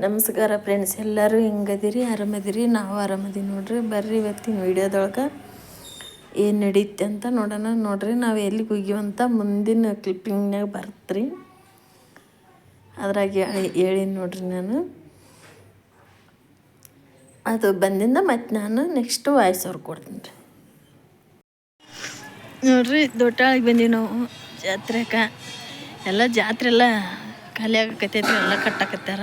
ನಮಸ್ಕಾರ ಫ್ರೆಂಡ್ಸ್, ಎಲ್ಲರೂ ಹೆಂಗದಿರಿ? ಆರಾಮದಿರಿ? ನಾವು ಆರಾಮದಿ ನೋಡ್ರಿ. ಬರ್ರಿ ಇವತ್ತಿನ ವಿಡಿಯೋದೊಳಗೆ ಏನು ನಡೀತೆ ಅಂತ ನೋಡೋಣ. ನೋಡ್ರಿ, ನಾವು ಎಲ್ಲಿಗೆ ಹೋಗ್ಯವಂತ ಮುಂದಿನ ಕ್ಲಿಪ್ಪಿಂಗ್ನಾಗ ಬರ್ತ್ರಿ. ಅದ್ರಾಗ ಹೇಳಿನಿ ನೋಡ್ರಿ ನಾನು. ಅದು ಬಂದಿಂದ ಮತ್ತು ನಾನು ನೆಕ್ಸ್ಟು ವಾಯ್ಸ್ ಅವ್ರು ಕೊಡ್ತೀನಿ ರೀ. ನೋಡ್ರಿ, ದೊಡ್ಡಾಳಿಗೆ ಬಂದೀವಿ ನಾವು ಜಾತ್ರೆಗೆ. ಎಲ್ಲ ಜಾತ್ರೆ ಎಲ್ಲ ಖಾಲಿ ಆಗಕತ್ತೈತ್ರಿ, ಎಲ್ಲ ಕಟ್ಟಾಕತ್ತಾರ.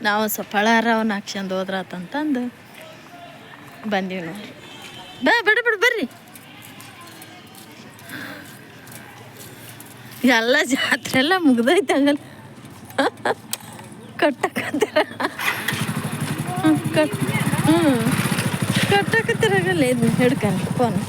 ನಾವು ಸಫಳಾರ ಅವನ್ನ ಹಾಕ್ಸ್ಯಂದು ಹೋದ್ರಾತಂತಂದು ಬಂದೀವಿ ನೋಡ್ರಿ. ಬರ್ರಿ. ಎಲ್ಲ ಜಾತ್ರೆ ಎಲ್ಲ ಮುಗ್ದೈತೆ ಹಂಗಲ್ಲ ಕಟ್ಟಕತ್ತೀರ. ಕಟ್ಟಕತ್ತೀರಾಗಲ್ಲ ಇದು ಹಿಡ್ಕೊಂಡು ಫೋನ್.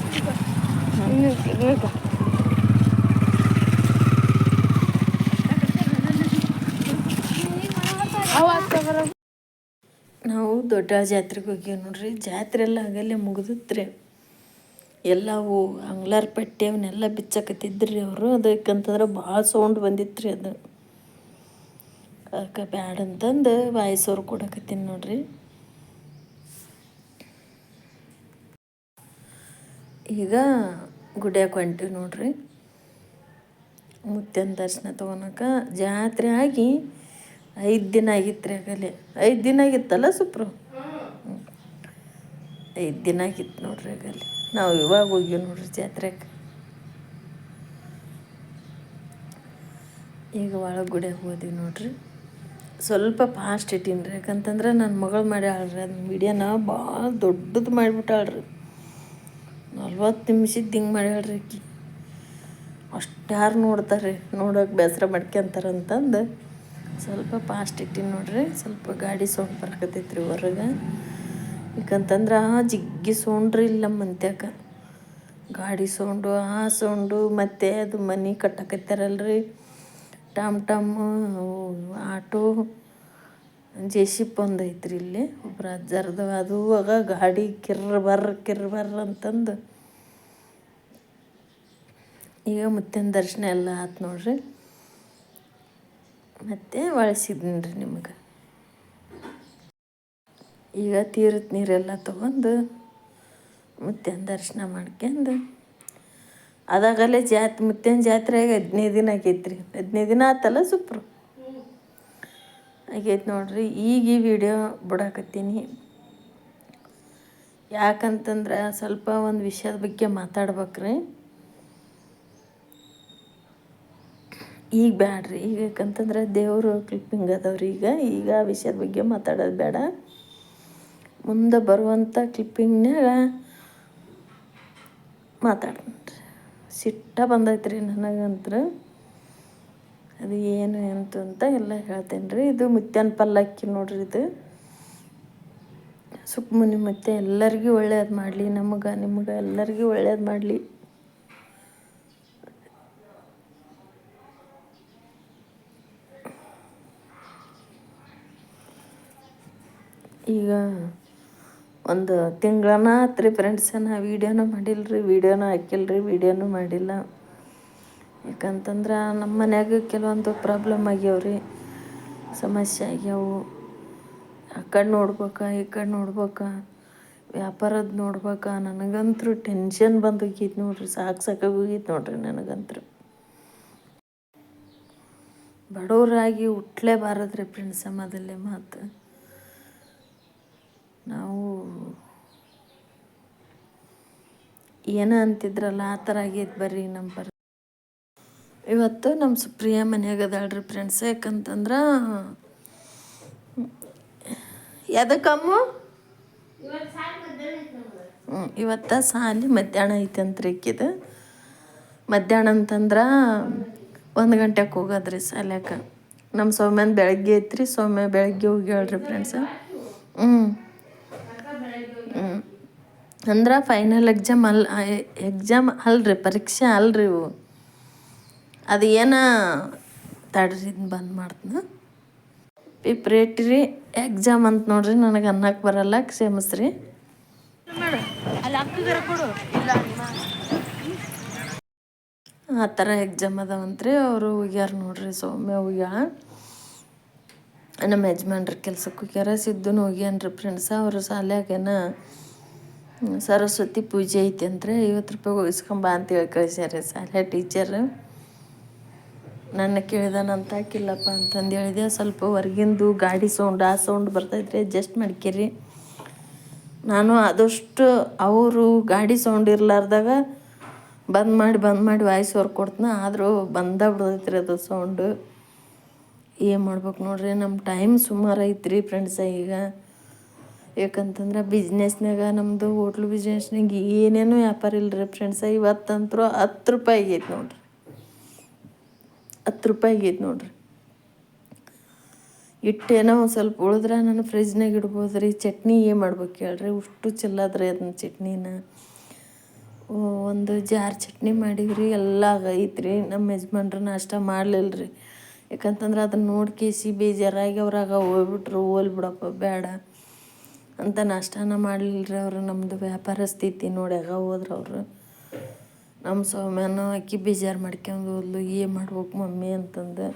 ನಾವು ದೊಡ್ಡ ಜಾತ್ರೆಗೆ ಹೋಗ್ಯವಿ ನೋಡ್ರಿ. ಜಾತ್ರೆ ಎಲ್ಲ ಆಗಲ್ಲೇ ಮುಗಿದತ್ರಿ. ಎಲ್ಲವು ಅಂಗ್ಲಾರ ಪಟ್ಟಿ ಅವನ್ನೆಲ್ಲ ಬಿಚ್ಚಕತ್ತಿದ್ರಿ ಅವರು. ಅದಕ್ಕಂತಂದ್ರೆ ಭಾಳ ಸೌಂಡ್ ಬಂದಿತ್ತು ರೀ. ಅದು ಅದಕ್ಕೆ ಬ್ಯಾಡ ಅಂತಂದು ವಾಯ್ಸವ್ರು ಕೊಡಕತ್ತೀನಿ ನೋಡ್ರಿ. ಈಗ ಗುಡಿಯಾಕೆ ಹೊಂಟಿವಿ ನೋಡ್ರಿ. ಮುತ್ತನ ದರ್ಶನ ತೊಗೊಳಕ್ಕೆ. ಜಾತ್ರೆ ಆಗಿ 5 ದಿನ ಆಗಿತ್ತು ರೀ. ಆಗಲೇ 5 ದಿನ ಆಗಿತ್ತಲ್ಲ ಸುಪ್ರು? 5 ದಿನ ಆಗಿತ್ತು ನೋಡ್ರಿ. ಆಗಲ್ಲಿ ನಾವು ಇವಾಗ ಹೋಗ್ಯವಿ ನೋಡ್ರಿ ಜಾತ್ರೆಗೆ. ಈಗ ಒಳಗೆ ಗುಡಿಯಾಗ ಹೋದಿವಿ ನೋಡ್ರಿ. ಸ್ವಲ್ಪ ಫಾಸ್ಟ್ ಇಟ್ಟೀನಿ ರೀ, ಯಾಕಂತಂದ್ರೆ ನನ್ನ ಮಗಳು ಮಾಡ್ಯಾಳ್ರಿ ಅದನ್ನ ವಿಡಿಯೋನ ಭಾಳ ದೊಡ್ಡದು ಮಾಡಿಬಿಟ್ಟಾಳ್ರಿ. 40 ನಿಮಿಷದ್ದು ಹಿಂಗೆ ಮಾಡ್ಯಾಳ್ರಿ ಆಕಿ. ಅಷ್ಟಾರು ನೋಡ್ತಾರೆ, ನೋಡೋಕೆ ಬೇಸರ ಮಾಡ್ಕೊಂತಾರಂತಂದು ಸ್ವಲ್ಪ ಫಾಸ್ಟ್ ಇಟ್ಟೀನಿ ನೋಡ್ರಿ. ಸ್ವಲ್ಪ ಗಾಡಿ ಸೌಂಡ್ ಬರಕತ್ತೈತ್ರಿ ಹೊರಗೆ. ಯಾಕಂತಂದ್ರೆ ಜಿಗ್ಗಿ ಸೌಂಡ್ರಿ ಇಲ್ಲ ನಮ್ಮ ಮಂತ್ಯಾಗ. ಗಾಡಿ ಸೌಂಡು, ಆ ಸೌಂಡು, ಮತ್ತು ಅದು ಮನೆ ಕಟ್ಟಕತ್ತಾರಲ್ರಿ. ಟಮ್ ಆಟೋ JCB ಒಂದು ಐತ್ರಿ ಇಲ್ಲಿ ಒಬ್ರು ಅಜ್ಜಾರ್ದು. ಅದು ಆಗ ಗಾಡಿ ಕಿರ್ರ ಬರ್ರ ಅಂತಂದು. ಈಗ ಮುತ್ತಿನ ದರ್ಶನ ಎಲ್ಲ ಆಯ್ತು ನೋಡ್ರಿ. ಮತ್ತೆ ಒಳಸಿದ್ದೀನಿ ರೀ ನಿಮಗೆ. ಈಗ ತೀರ್ಥ ನೀರೆಲ್ಲ ತೊಗೊಂಡು ಮುತ್ತಿನ ದರ್ಶನ ಮಾಡ್ಕೊಂಡು ಅದಾಗಲೇ ಮುತ್ತಿನ ಜಾತ್ರೆಗೆ 15 ದಿನ ಆಗೈತ್ರಿ. 15 ದಿನ ಆತಲ್ಲ ಸುಪ್ರು? ಆಗೈತೆ ನೋಡ್ರಿ. ಈಗ ಈ ವಿಡಿಯೋ ಬಿಡಾಕತ್ತೀನಿ. ಯಾಕಂತಂದ್ರೆ ಸ್ವಲ್ಪ ಒಂದು ವಿಷಯದ ಬಗ್ಗೆ ಮಾತಾಡ್ಬೇಕ್ರಿ. ಈಗ ಬ್ಯಾಡ್ರಿ. ಈಗ ಯಾಕಂತಂದ್ರೆ ದೇವರು ಕ್ಲಿಪ್ಪಿಂಗ್ ಅದಾವ್ರಿ. ಈಗ ಆ ವಿಷಯದ ಬಗ್ಗೆ ಮಾತಾಡೋದು ಬೇಡ. ಮುಂದೆ ಬರುವಂಥ ಕ್ಲಿಪ್ಪಿಂಗ್ನಾಗ ಮಾತಾಡ್ತೀನಿ ರೀ. ಸಿಟ್ಟ ಬಂದೈತ್ರಿ ನನಗಂತೂ. ಅದು ಏನು ಅಂತ ಎಲ್ಲ ಹೇಳ್ತೇನೆ ರೀ. ಇದು ಮುತ್ಯನ ಪಲ್ಲಕ್ಕಿ ನೋಡ್ರಿ. ಇದು ಸುಕ್ಮುನಿ ಮತ್ತೆ ಎಲ್ಲರಿಗೂ ಒಳ್ಳೇದು ಮಾಡಲಿ. ನಿಮಗೆ ಎಲ್ಲರಿಗೂ ಒಳ್ಳೇದು ಮಾಡಲಿ. ಈಗ ಒಂದು ತಿಂಗಳನ್ನ ಆತ್ರಿ ಫ್ರೆಂಡ್ಸ್. ನಾ ವೀಡಿಯೋನೂ ಮಾಡಿಲ್ಲ. ಯಾಕಂತಂದ್ರೆ ನಮ್ಮ ಮನ್ಯಾಗ ಕೆಲವೊಂದು ಪ್ರಾಬ್ಲಮ್ ಆಗ್ಯಾವ್ರಿ, ಸಮಸ್ಯೆ ಆಗ್ಯಾವು. ಆ ಕಡೆ ನೋಡ್ಬೇಕಾ, ಈ ಕಡೆ ನೋಡ್ಬೇಕಾ, ವ್ಯಾಪಾರದ್ದು ನೋಡ್ಬೇಕಾ. ನನಗಂತೂ ಟೆನ್ಷನ್ ಬಂದೋಗೈತೆ ನೋಡ್ರಿ. ಸಾಕಾಗೋಗೈತೆ ನೋಡ್ರಿ ನನಗಂತೂ. ಬಡವರಾಗಿ ಹುಟ್ಲೇಬಾರದ್ರಿ ಫ್ರೆಂಡ್ಸ್. ಸಮಾಜದಲ್ಲೇ ಮಾತು ನಾವು ಏನೋ ಅಂತಿದ್ರಲ್ಲ ಆ ಥರ ಆಗೈತೆ ಬರ್ರಿ ನಮ್ಮ ಇವತ್ತು ನಮ್ಮ ಸುಪ್ರಿಯ ಮನ್ಯಾಗ ಅದಾಳ್ರಿ ಫ್ರೆಂಡ್ಸ್. ಯಾಕಂತಂದ್ರೆ ಎದಕ್ಕಮ್ಮು ಇವತ್ತು ಸಾಲಿ ಮಧ್ಯಾಹ್ನ ಐತಂತ್ರಿ ಇಕ್ಕಿದು. ಮಧ್ಯಾಹ್ನ ಅಂತಂದ್ರೆ 1 ಗಂಟೆಗೆ ಹೋಗೋದ್ರಿ ಸಾಲ್ಯಾಕ. ನಮ್ಮ ಸೌಮ್ಯನ ಬೆಳಗ್ಗೆ ಐತ್ರಿ. ಸೌಮ್ಯ ಬೆಳಗ್ಗೆ ಹೋಗ್ಯಾಳ್ರಿ ಫ್ರೆಂಡ್ಸ್. ಅಂದ್ರೆ ಫೈನಲ್ ಎಕ್ಸಾಮ್ ಅಲ್ರಿ, ಪರೀಕ್ಷೆ ಅಲ್ರಿ ಇವು. ಅದು ಏನೋ ತಡ್ರಿ, ಇದನ್ನ ಬಂದ್ ಮಾಡ್ತೀನಿ. ಪ್ರಿಪ್ರೇಟರಿ ಎಕ್ಸಾಮ್ ಅಂತ ನೋಡ್ರಿ. ನನಗೆ ಅನ್ನಕ್ಕೆ ಬರಲ್ಲ, ಕ್ಷಮಿಸ್ರಿ. ಆ ಥರ ಎಕ್ಸಾಮ್ ಅದಾವಂತ್ರಿ. ಅವರು ಹೋಗ್ಯಾರ ನೋಡ್ರಿ, ಸೌಮ್ಯ ಹೋಗ್ಯಾಳ. ನಮ್ಮ ಯಜಮಾನ್ರ ಕೆಲ್ಸಕ್ಕೆ ಹೋಗ್ಯಾರ. ಸಿದ್ದುನು ಹೋಗ್ಯಾನ್ರಿ ಫ್ರೆಂಡ್ಸ. ಅವರು ಶಾಲ್ಯಾಗೇನ ಸರಸ್ವತಿ ಪೂಜೆ ಐತಿ ಅಂದ್ರೆ 50 ರೂಪಾಯಿ ಇಸ್ಕೊಂಬ ಅಂತೇಳಿ ಕಳಿಸ್ಯಾರ ಶಾಲೆ ಟೀಚರ್. ನನ್ನ ಕೇಳಿದಾನಂತ ಹಾಕಿಲ್ಲಪ್ಪ ಅಂತಂದು ಹೇಳಿದೆ. ಸ್ವಲ್ಪ ಹೊರಗಿಂದು ಗಾಡಿ ಸೌಂಡ್ ಆ ಸೌಂಡ್ ಬರ್ತೈತ್ರಿ, ಅಡ್ಜಸ್ಟ್ ಮಾಡ್ಕೇರಿ. ನಾನು ಆದಷ್ಟು ಅವರು ಗಾಡಿ ಸೌಂಡ್ ಇರ್ಲಾರ್ದಾಗ ಬಂದ್ ಮಾಡಿ ವಾಯ್ಸ್ ಓವರ್ ಕೊಡ್ತೀನಿ. ಆದರೂ ಬಿಡ್ತೈತ್ರಿ ಅದು ಸೌಂಡು. ಏನು ಮಾಡ್ಬೇಕು ನೋಡ್ರಿ, ನಮ್ಮ ಟೈಮ್ ಸುಮಾರು ಐತ್ರಿ ಫ್ರೆಂಡ್ಸ. ಈಗ ಯಾಕಂತಂದ್ರೆ ಬಿಸ್ನೆಸ್ನಾಗ ನಮ್ಮದು ಹೋಟ್ಲು ಬಿಸ್ನೆಸ್ನಾಗ ಏನೇನೂ ವ್ಯಾಪಾರ ಇಲ್ಲರಿ ಫ್ರೆಂಡ್ಸ. ಇವತ್ತಂತರೂ 10 ರೂಪಾಯಿ ಆಗೈತೆ ನೋಡ್ರಿ, 10 ರೂಪಾಯಿ ಆಗೈತೆ ನೋಡ್ರಿ. ಇಟ್ಟೇನೋ ಒಂದು ಸ್ವಲ್ಪ ಉಳಿದ್ರೆ ನಾನು ಫ್ರಿಜ್ನಾಗ ಇಡ್ಬೋದು ರೀ. ಚಟ್ನಿ ಏನು ಮಾಡ್ಬೇಕು ಹೇಳ್ರಿ, ಅಷ್ಟು ಚೆಲ್ಲದ್ರಿ ಅದನ್ನ ಚಟ್ನಿನ. ಒಂದು ಜಾರ್ ಚಟ್ನಿ ಮಾಡಿವ್ರಿ, ಎಲ್ಲ ಆಗೈತ್ರಿ. ನಮ್ಮ ಯಜಮಾನ್ರು ನಾಷ್ಟ ಮಾಡಲಿಲ್ಲರಿ. ಯಾಕಂತಂದ್ರೆ ಅದನ್ನು ನೋಡ್ಕೇಸಿ ಬೇಜಾರಾಗಿ ಅವ್ರಾಗ ಹೋಗ್ಬಿಟ್ರು. ಬಿಡಪ್ಪ ಬೇಡ ಅಂತ ನಾಷ್ಟನ ಮಾಡಲಿಲ್ಲರಿ ಅವರು. ನಮ್ಮದು ವ್ಯಾಪಾರ ಸ್ಥಿತಿ ನೋಡ್ಯಾಗ ಹೋದ್ರು ಅವರು. ನಮ್ಮ ಸೌಮ್ಯನೂ ಅಕ್ಕಿ ಬೇಜಾರು ಮಾಡ್ಕೊಂಡು ಹೋದ್ಲು. ಏನು ಮಾಡ್ಬೇಕು ಮಮ್ಮಿ ಅಂತಂದು.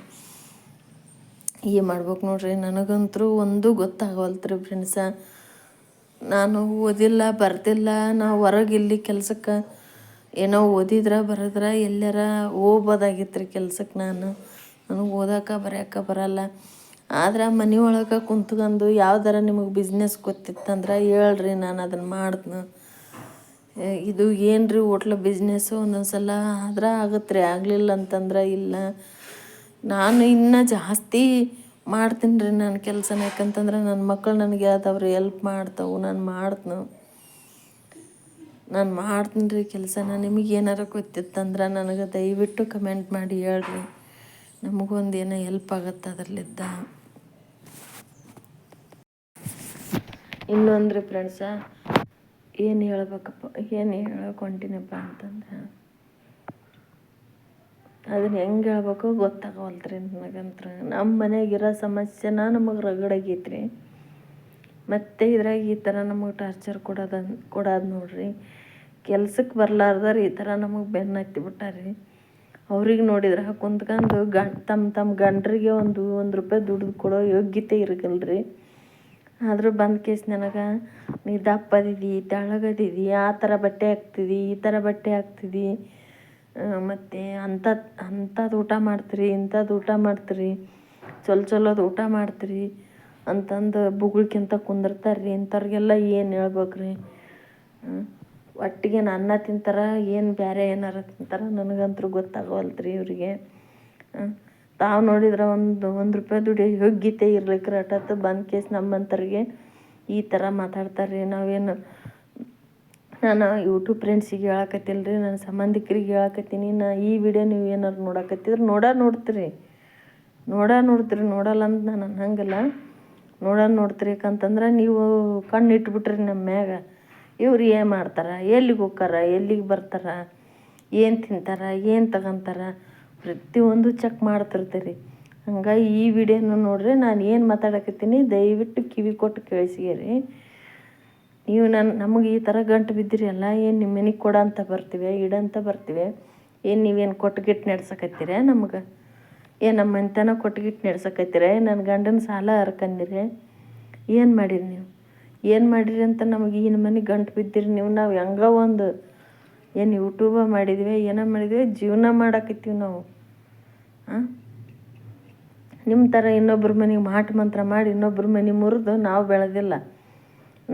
ಏನು ಮಾಡ್ಬೇಕು ನೋಡ್ರಿ, ನನಗಂತರೂ ಒಂದು ಗೊತ್ತಾಗವಲ್ತ್ರಿ ಫ್ರೆಂಡ್ಸ. ನಾನು ಓದಿಲ್ಲ ಬರ್ದಿಲ್ಲ. ನಾವು ಹೊರಗೆ ಇಲ್ಲಿ ಕೆಲ್ಸಕ್ಕೆ ಏನೋ ಓದಿದ್ರೆ ಬರೆದ್ರೆ ಎಲ್ಲಾರ ಹೋಗ್ಬೋದಾಗಿತ್ತು ರೀ ಕೆಲ್ಸಕ್ಕೆ. ನನಗೆ ಓದೋಕೆ ಬರೆಯೋಕೆ ಬರಲ್ಲ. ಆದ್ರೆ ಮನೆ ಒಳಗೆ ಕುಂತ್ಕೊಂಡು ಯಾವ್ದಾರ ನಿಮಗೆ ಬಿಸ್ನೆಸ್ ಗೊತ್ತಿತ್ತಂದ್ರೆ ಹೇಳ್ರಿ, ನಾನು ಅದನ್ನು ಮಾಡ್ತೀನಿ. ಇದು ಏನು ರೀ ಹೋಟ್ಲ ಬಿಸ್ನೆಸ್ಸು ಒಂದೊಂದು ಸಲ ಆದ್ರೆ ಆಗತ್ತೆ ರೀ, ಆಗಲಿಲ್ಲ ಅಂತಂದ್ರೆ ಇಲ್ಲ. ನಾನು ಇನ್ನೂ ಜಾಸ್ತಿ ಮಾಡ್ತೀನಿ ರೀ ನಾನು ಕೆಲಸನ. ಯಾಕಂತಂದ್ರೆ ನನ್ನ ಮಕ್ಕಳು ನನಗೆ ಯಾವ್ದವ್ರು ಹೆಲ್ಪ್ ಮಾಡ್ತಾವೆ. ನಾನು ಮಾಡ್ತೀನಿ ರೀ ಕೆಲಸನ. ನಿಮಗೆ ಏನಾರು ಗೊತ್ತಿತ್ತಂದ್ರೆ ನನಗೆ ದಯವಿಟ್ಟು ಕಮೆಂಟ್ ಮಾಡಿ ಹೇಳ್ರಿ. ನಮಗೊಂದು ಏನೋ ಹೆಲ್ಪ್ ಆಗುತ್ತೆ ಅದರಲ್ಲಿದ್ದ. ಇನ್ನೊಂದ್ರಿ ಫ್ರೆಂಡ್ಸ, ಏನು ಹೇಳಕ್ಕೆ ಹೊಂಟಿನಪ್ಪ ಅಂತಂದ್ರೆ ಅದನ್ನ ಹೆಂಗೆ ಹೇಳ್ಬೇಕು ಗೊತ್ತಾಗವಲ್ತ್ರಿ ನನಗಂತ್ರ. ನಮ್ಮ ಮನೆಯಾಗಿರೋ ಸಮಸ್ಯೆನ ನಮಗೆ ರಗಡಾಗೈತ್ರಿ. ಮತ್ತು ಇದ್ರಾಗ ಈ ಥರ ನಮಗೆ ಟಾರ್ಚರ್ ಕೊಡೋದು ನೋಡ್ರಿ. ಕೆಲ್ಸಕ್ಕೆ ಬರ್ಲಾರ್ದಾರ ಈ ಥರ ನಮಗೆ ಬೆನ್ನು ಹತ್ತಿಬಿಟ್ಟಾರ್ರಿ. ಅವ್ರಿಗೆ ನೋಡಿದ್ರೆ ಕುಂತ್ಕೊಂಡು ತಮ್ಮ ಗಂಡರಿಗೆ ಒಂದು ರೂಪಾಯಿ ದುಡ್ಡು ಕೊಡೋ ಯೋಗ್ಯತೆ ಇರಗಲ್ರಿ. ಆದರೂ ಬಂದು ಕೇಸ್ ನನಗೆ ನೀ ದಪ್ಪದಿದ್ದಿ, ತೆಳ್ಳಗದಿದ್ದಿ, ಆ ಥರ ಬಟ್ಟೆ ಹಾಕ್ತಿದ್ದಿ, ಈ ಥರ ಬಟ್ಟೆ ಹಾಕ್ತಿದ್ದಿ, ಮತ್ತು ಅಂಥದ್ದು ಊಟ ಮಾಡ್ತೀರಿ, ಇಂಥದ್ದು ಊಟ ಮಾಡ್ತೀರಿ, ಚಲೋದು ಊಟ ಮಾಡ್ತೀರಿ ಅಂತಂದು ಬುಗ್ಳಿಕ್ಕಿಂತ ಕುಂದಿರ್ತಾರ್ರಿ. ಇಂಥವ್ರಿಗೆಲ್ಲ ಏನು ಹೇಳ್ಬೇಕ್ರಿ. ಒಟ್ಟಿಗೆ ಅನ್ನ ತಿಂತಾರೆ, ಏನು ಬೇರೆ ಏನಾರು ತಿಂತಾರೆ ನನಗಂತೂ ಗೊತ್ತಾಗವಲ್ತ್ರಿ ಇವರಿಗೆ. ತಾವು ನೋಡಿದ್ರೆ ಒಂದು ರೂಪಾಯಿ ದುಡ್ಡು ಯೋಗ್ಯತೆ ಇರ್ಲಿಕ್ಕೆ ರಟತ್ತು ಬಂದು ಕೇಸ್ ನಮ್ಮಂಥವ್ರಿಗೆ ಈ ಥರ ಮಾತಾಡ್ತಾರೆ. ನಾನು ಯೂಟ್ಯೂಬ್ ಫ್ರೆಂಡ್ಸಿಗೆ ಹೇಳಕತ್ತಿಲ್ಲ ರೀ, ನನ್ನ ಸಂಬಂಧಿಕರಿಗೆ ಹೇಳಕತ್ತೀನಿ. ಈ ವಿಡಿಯೋ ನೀವು ಏನಾರು ನೋಡಕತ್ತಿದ್ರೆ ನೋಡ್ತೀರಿ. ನೋಡಲ್ಲ ಅಂತ ನಾನು ಅನ್ನಂಗಿಲ್ಲ, ನೋಡ್ತೀರಿ. ಯಾಕಂತಂದ್ರೆ ನೀವು ಕಣ್ಣು ಇಟ್ಬಿಟ್ರಿ ನಮ್ಮ ಮ್ಯಾಗ. ಇವ್ರು ಏನು ಮಾಡ್ತಾರೆ, ಎಲ್ಲಿಗೆ ಹೋಗ್ತಾರ, ಎಲ್ಲಿಗೆ ಬರ್ತಾರೆ, ಏನು ತಿಂತಾರೆ, ಏನು ತಗೊಂತಾರೆ, ಪ್ರತಿಯೊಂದು ಚೆಕ್ ಮಾಡ್ತಿರ್ತೀರಿ. ಹಂಗಾಗಿ ಈ ವಿಡಿಯೋನ ನೋಡ್ರಿ. ನಾನು ಏನು ಮಾತಾಡಕತ್ತೀನಿ ದಯವಿಟ್ಟು ಕಿವಿ ಕೊಟ್ಟು ಕೇಳಿಸ್ಕೇರಿ. ನೀವು ನಮಗೆ ಈ ಥರ ಗಂಟು ಬಿದ್ದಿರಿ ಅಲ್ಲ, ಏನು ನಿಮ್ಮ ಮನೆಗೆ ಕೊಡಂತ ಬರ್ತೀವಿ, ಇಡಂತ ಬರ್ತೀವಿ, ಏನು ನೀವೇನು ಕೊಟ್ಟುಗಿಟ್ಟು ನಡೆಸಕತ್ತೀರ ನಮ್ಗೆ? ನಮ್ಮ ಮನೆತನ ಕೊಟ್ಟುಗಿಟ್ಟು ನಡೆಸಕತ್ತೀರ? ನನ್ನ ಗಂಡನ ಸಾಲ ಹರ್ಕಂದಿರಿ? ಏನು ಮಾಡಿರಿ ನೀವು? ಏನು ಮಾಡಿರಿ ಅಂತ ನಮಗೆ ಈ ಮನೆಗೆ ಗಂಟು ಬಿದ್ದಿರಿ ನೀವು? ನಾವು ಹೆಂಗೋ ಒಂದು ಏನು ಯೂಟ್ಯೂಬ ಮಾಡಿದ್ವಿ, ಏನೋ ಮಾಡಿದ್ವಿ, ಜೀವನ ಮಾಡಕತ್ತೀವಿ ನಾವು. ನಿಮ್ಮ ಥರ ಇನ್ನೊಬ್ರ ಮನೆಗೆ ಮಂತ್ರ ಮಾಡಿ ಇನ್ನೊಬ್ರ ಮನೆ ಮುರಿದು ನಾವು ಬೆಳೆದಿಲ್ಲ.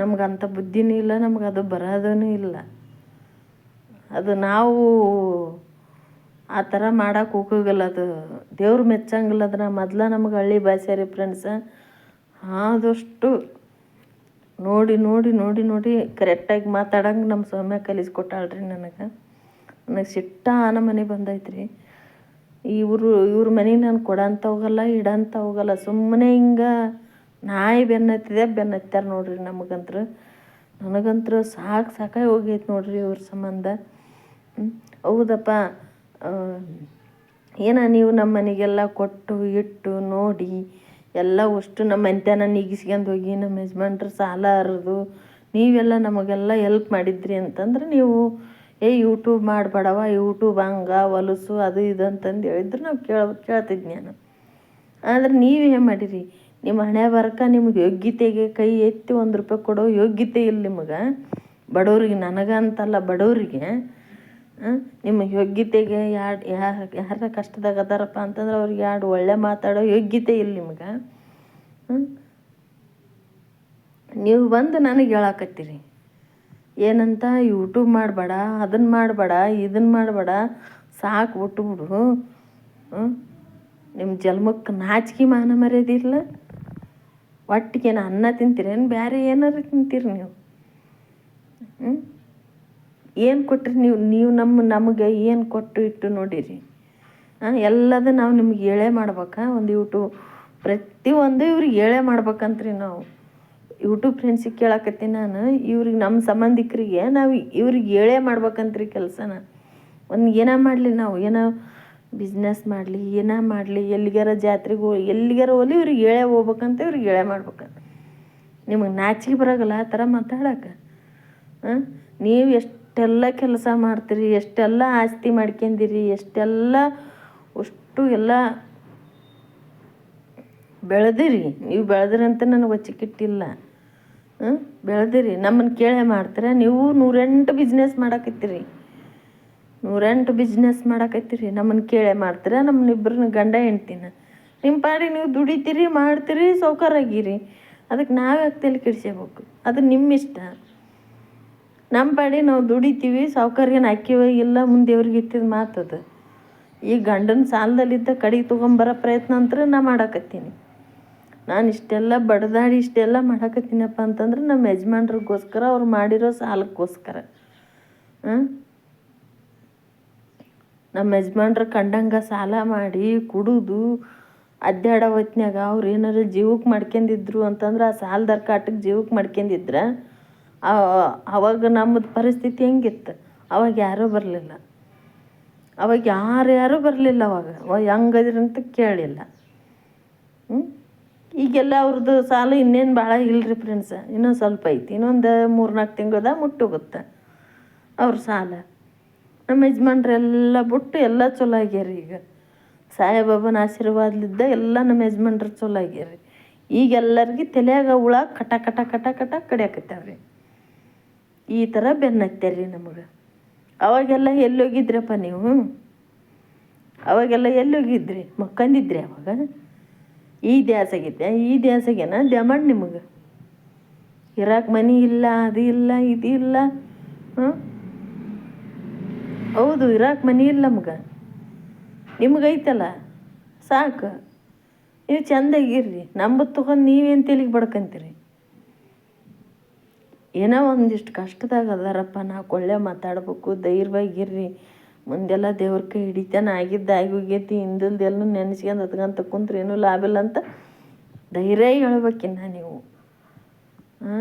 ನಮ್ಗಂಥ ಬುದ್ಧಿನೂ ಇಲ್ಲ, ನಮ್ಗೆ ಅದು ಬರೋದೂ ಇಲ್ಲ. ಅದು ನಾವು ಆ ಥರ ಮಾಡೋಕೆ ಹೋಗೋಗಲ್ಲ. ಅದು ದೇವ್ರು ಮೆಚ್ಚಂಗಿಲ್ಲ. ಅದನ್ನ ನಮಗೆ ಹಳ್ಳಿ ಭಾಷೆ ರೀ ಫ್ರೆಂಡ್ಸ. ಆದಷ್ಟು ನೋಡಿ ಕರೆಕ್ಟಾಗಿ ಮಾತಾಡಂಗೆ ನಮ್ಮ ಸೌಮ್ಯ ಕಲಿಸ್ಕೊಟ್ಟಾಳ್ರಿ ನನಗೆ ಸಿಟ್ಟ ಆನ ಮನೆ ಬಂದೈತ್ರಿ. ಇವ್ರ ಮನೆಗೆ ನಾನು ಕೊಡಂತ ಹೋಗಲ್ಲ, ಇಡಂತ ಹೋಗಲ್ಲ. ಸುಮ್ಮನೆ ಹಿಂಗೆ ನಾಯಿ ಬೆನ್ನತ್ತಾರೆ ನೋಡ್ರಿ. ನನಗಂತೂ ಸಾಕಾಗಿ ಹೋಗೈತೆ ನೋಡ್ರಿ ಇವ್ರ ಸಂಬಂಧ. ಹೌದಪ್ಪ, ನೀವು ನಮ್ಮ ಮನೆಗೆಲ್ಲ ಕೊಟ್ಟು ಇಟ್ಟು ನೋಡಿ ಎಲ್ಲ ಅಷ್ಟು ನಮ್ಮ ಮನೆತನ ನೀಗಿಸ್ಕೊಂಡು ಹೋಗಿ ನಮ್ಮ ಯಜಮಾನ್ರು ಸಾಲ ಹರಿದು ನೀವೆಲ್ಲ ನಮಗೆಲ್ಲ ಹೆಲ್ಪ್ ಮಾಡಿದ್ರಿ ಅಂತಂದ್ರೆ ನೀವು ಯೂಟ್ಯೂಬ್ ಮಾಡಬೇಡವ, ಯೂಟ್ಯೂಬ್ ಹಂಗೆ ಹೊಲಸು ಅದು ಇದು ಅಂತಂದು ಹೇಳಿದ್ರು ನಾವು ಕೇಳ್ತಿದ್ನಿ ನಾನು. ಆದರೆ ನೀವೇನು ಮಾಡಿರಿ, ನಿಮ್ಮ ಹಣೆ ಬರಕ ನಿಮ್ಗೆ ಯೋಗ್ಯತೆಗೆ ಕೈ ಎತ್ತಿ ₹1 ಕೊಡೋ ಯೋಗ್ಯತೆ ಇಲ್ಲ ನಿಮಗೆ. ಬಡವ್ರಿಗೆ, ನನಗಂತಲ್ಲ ಬಡವರಿಗೆ ನಿಮ್ಮ ಯೋಗ್ಯತೆಗೆ ಯಾರ ಕಷ್ಟದಾಗ ಅದಾರಪ್ಪ ಅಂತಂದ್ರೆ ಅವ್ರಿಗೆ 2 ಒಳ್ಳೆ ಮಾತಾಡೋ ಯೋಗ್ಯತೆ ಇಲ್ಲ ನಿಮ್ಗೆ. ನೀವು ಬಂದು ನನಗೆ ಹೇಳಾಕತ್ತೀರಿ ಏನಂತ, ಯೂಟ್ಯೂಬ್ ಮಾಡಬೇಡ, ಅದನ್ನು ಮಾಡಬೇಡ, ಇದನ್ನು ಮಾಡಬೇಡ, ಸಾಕು ಬಿಟ್ಟುಬಿಡು. ನಿಮ್ಮ ಜನ್ಮಕ್ಕೆ ನಾಚಿಕೆ ಮಾನ ಮರ್ಯಾದಿಲ್ಲ. ಒಟ್ಟಿಗೆ ಅನ್ನ ತಿಂತೀರೇನು, ಬೇರೆ ಏನಾರು ತಿಂತೀರಿ ನೀವು? ಏನು ಕೊಟ್ರಿ ನೀವು ನಮಗೆ ಏನು ಕೊಟ್ಟು ಇಟ್ಟು ನೋಡಿರಿ. ಎಲ್ಲದು ನಾವು ನಿಮ್ಗೆ ಹೇಳೇ ಮಾಡ್ಬೇಕಾ? ಒಂದು ಯೂಟ್ಯೂಬ್ ಪ್ರತಿಯೊಂದು ಇವ್ರಿಗೆ ಹೇಳೇ ಮಾಡ್ಬೇಕಂತ್ರಿ ನಾವು. ಯೂಟ್ಯೂಬ್ ಫ್ರೆಂಡ್ಸಿಗೆ ಕೇಳಾಕತ್ತೀನಿ ನಾನು, ಇವ್ರಿಗೆ ನಮ್ಮ ಸಂಬಂಧಿಕರಿಗೆ ನಾವು ಇವ್ರಿಗೆ ಹೇಳೇ ಮಾಡ್ಬೇಕಂತ್ರಿ ಕೆಲಸನ. ಒಂದು ಏನೋ ಮಾಡಲಿ, ನಾವು ಏನೋ ಬಿಸ್ನೆಸ್ ಮಾಡಲಿ, ಏನೋ ಮಾಡಲಿ, ಎಲ್ಲಿಗಾರ ಜಾತ್ರೆಗೆ ಎಲ್ಲಿಗಾರ ಹೋಗ್ಲಿ ಇವ್ರಿಗೆ ಹೇಳೇ ಹೋಗ್ಬೇಕಂತ, ಇವ್ರಿಗೆ ಹೇಳೇ ಮಾಡ್ಬೇಕಂತ. ನಿಮಗೆ ನಾಚಿಕೆ ಬರೋಲ್ಲ ಆ ಥರ ಮಾತಾಡೋಕೆ? ನೀವು ಎಷ್ಟೆಲ್ಲ ಕೆಲಸ ಮಾಡ್ತೀರಿ, ಎಷ್ಟೆಲ್ಲ ಆಸ್ತಿ ಮಾಡ್ಕೊಂಡಿರಿ, ಎಷ್ಟೆಲ್ಲ ಅಷ್ಟು ಎಲ್ಲ ಬೆಳೆದಿರಿ. ನೀವು ಬೆಳೆದಿರಿ ಅಂತ ನನಗೆ ಹೊಚ್ಚಿಕಿಟ್ಟಿಲ್ಲ. ಬೆಳೆದಿರಿ, ನಮ್ಮನ್ನು ಕೇಳೇ ಮಾಡ್ತೀರ. ನೀವು 108 ಬಿಸ್ನೆಸ್ ಮಾಡಕತ್ತೀರಿ, 108 ಬಿಸ್ನೆಸ್ ಮಾಡಕತ್ತೀರಿ. ನಮ್ಮನ್ನು ಕೇಳೇ ಮಾಡ್ತೀರ. ನಮ್ಮನ್ನಿಬ್ಬರನ್ನ ಗಂಡ ಹೆಂಡ್ತಿನ ನಿಮ್ಮ ಪಾಡಿ ನೀವು ದುಡಿತೀರಿ, ಮಾಡ್ತೀರಿ, ಸೌಕರ್ಯಾಗಿರಿ. ಅದಕ್ಕೆ ನಾವ್ಯಾಕೆ ತಲೆ ಕೆಡಿಸ್ಕೋಬೇಕು? ಅದು ನಿಮ್ಮ ಇಷ್ಟ. ನಮ್ಮ ಪಾಡಿ ನಾವು ದುಡಿತೀವಿ, ಸೌಕರ್ಯನ ಹಾಕಿವ ಇಲ್ಲ, ಮುಂದೆ ದೇವ್ರಿಗೆ ಇತ್ತಿದ ಮಾತದು. ಈ ಗಂಡನ ಸಾಲದಲ್ಲಿದ್ದ ಕಡೆಗೆ ತೊಗೊಂಬರೋ ಪ್ರಯತ್ನ ಅಂತ ನಾ ಮಾಡಕತ್ತೀನಿ. ನಾನು ಇಷ್ಟೆಲ್ಲ ಬಡ್ದಾಡಿ ಇಷ್ಟೆಲ್ಲ ಮಾಡಕತ್ತೀನಪ್ಪ ಅಂತಂದ್ರೆ ನಮ್ಮ ಯಜಮಾನ್ರಿಗೋಸ್ಕರ, ಅವ್ರು ಮಾಡಿರೋ ಸಾಲಕ್ಕೋಸ್ಕರ. ನಮ್ಮ ಯಜಮಾನ್ರು ಕಂಡಂಗೆ ಸಾಲ ಮಾಡಿ ಕುಡಿದು ಅಡ್ಡಾಡೋ ಹೊತ್ನ್ಯಾಗ ಅವ್ರು ಏನಾರು ಜೀವಕ್ಕೆ ಮಾಡ್ಕೊಂಡಿದ್ರು ಅಂತಂದ್ರೆ, ಆ ಸಾಲದಾರ ಕಾಟಕ್ಕೆ ಜೀವಕ್ಕೆ ಮಾಡ್ಕೊಂಡಿದ್ರೆ ಅವಾಗ ನಮ್ಮದು ಪರಿಸ್ಥಿತಿ ಹೆಂಗಿತ್ತು? ಅವಾಗ ಯಾರೂ ಬರಲಿಲ್ಲ. ಅವಾಗ ಯಾರು ಬರಲಿಲ್ಲ. ಅವಾಗ ಹೆಂಗದಿರಂತ ಕೇಳಿಲ್ಲ. ಈಗೆಲ್ಲ ಅವ್ರದ್ದು ಸಾಲ ಇನ್ನೇನು ಭಾಳ ಇಲ್ಲರಿ ಫ್ರೆಂಡ್ಸ, ಇನ್ನೊಂದು ಸ್ವಲ್ಪ ಐತಿ. ಇನ್ನೊಂದು 3-4 ತಿಂಗಳದಾಗ ಮುಟ್ಟೋಗುತ್ತೆ ಅವ್ರ ಸಾಲ. ನಮ್ಮ ಯಜಮಾನ್ರೆಲ್ಲ ಬಿಟ್ಟು ಎಲ್ಲ ಚಲೋ ಆಗ್ಯಾರ. ಈಗ ಸಾಯಿಬಾಬನ ಆಶೀರ್ವಾದಲಿದ್ದ ಎಲ್ಲ ನಮ್ಮ ಯಜಮಾನ್ರು ಚಲೋ ಆಗ್ಯಾರ. ಈಗೆಲ್ಲರಿಗೆ ತಲೆಯಾಗ ಹುಳ ಕಟ ಕಟ ಕಟ ಕಟ ಕಡಿಯಾಕತ್ತಾವ್ರಿ. ಈ ಥರ ಬೆನ್ನತ್ತಾರ್ರಿ ನಮಗೆ. ಅವಾಗೆಲ್ಲ ಎಲ್ಲೋಗಿದ್ರಪ್ಪ ನೀವು? ಅವಾಗೆಲ್ಲ ಎಲ್ಲೋಗಿದ್ರಿ? ಮಕ್ಕಂದಿದ್ರಿ ಅವಾಗ? ಈ ದ್ಯಾಸಾಗಿದ್ದೆ, ಈ ದ್ಯಾಸಾಗೇನ ದ್ಯಾಮಣ್ಣ ನಿಮಗೆ? ಇರಾಕ್ ಮನೆ ಇಲ್ಲ, ಅದು ಇಲ್ಲ, ಇದು ಇಲ್ಲ. ಹೌದು, ಇರಾಕ್ ಮನೆ ಇಲ್ಲ ನಮ್ಗೆ. ನಿಮಗೈತಲ್ಲ ಸಾಕು, ನೀವು ಚೆಂದಾಗಿರ್ರಿ. ನಂಬದು ತೊಗೊಂಡು ನೀವೇನು ತಲೆಗೆ ಬಡ್ಕೊಂತೀರಿ? ಏನೋ ಒಂದಿಷ್ಟು ಕಷ್ಟದಾಗ ಅದಾರಪ್ಪ, ನಾವು ಒಳ್ಳೆ ಮಾತಾಡ್ಬೇಕು, ಧೈರ್ಯವಾಗಿರ್ರಿ. ಮುಂದೆಲ್ಲ ದೇವ್ರ ಕೈ ಹಿಡಿತಾನೆ, ಆಗೋಗೈತಿ, ಹಿಂದಲ್ದೆಲ್ಲ ನೆನೆಸ್ಕೊಂಡು ಹತ್ಕೊಂತ ಕುಂತ್ರೆ ಏನೂ ಲಾಭ ಇಲ್ಲ ಅಂತ ಧೈರ್ಯ ಹೇಳ್ಬೇಕಿನ್ನ ನೀವು.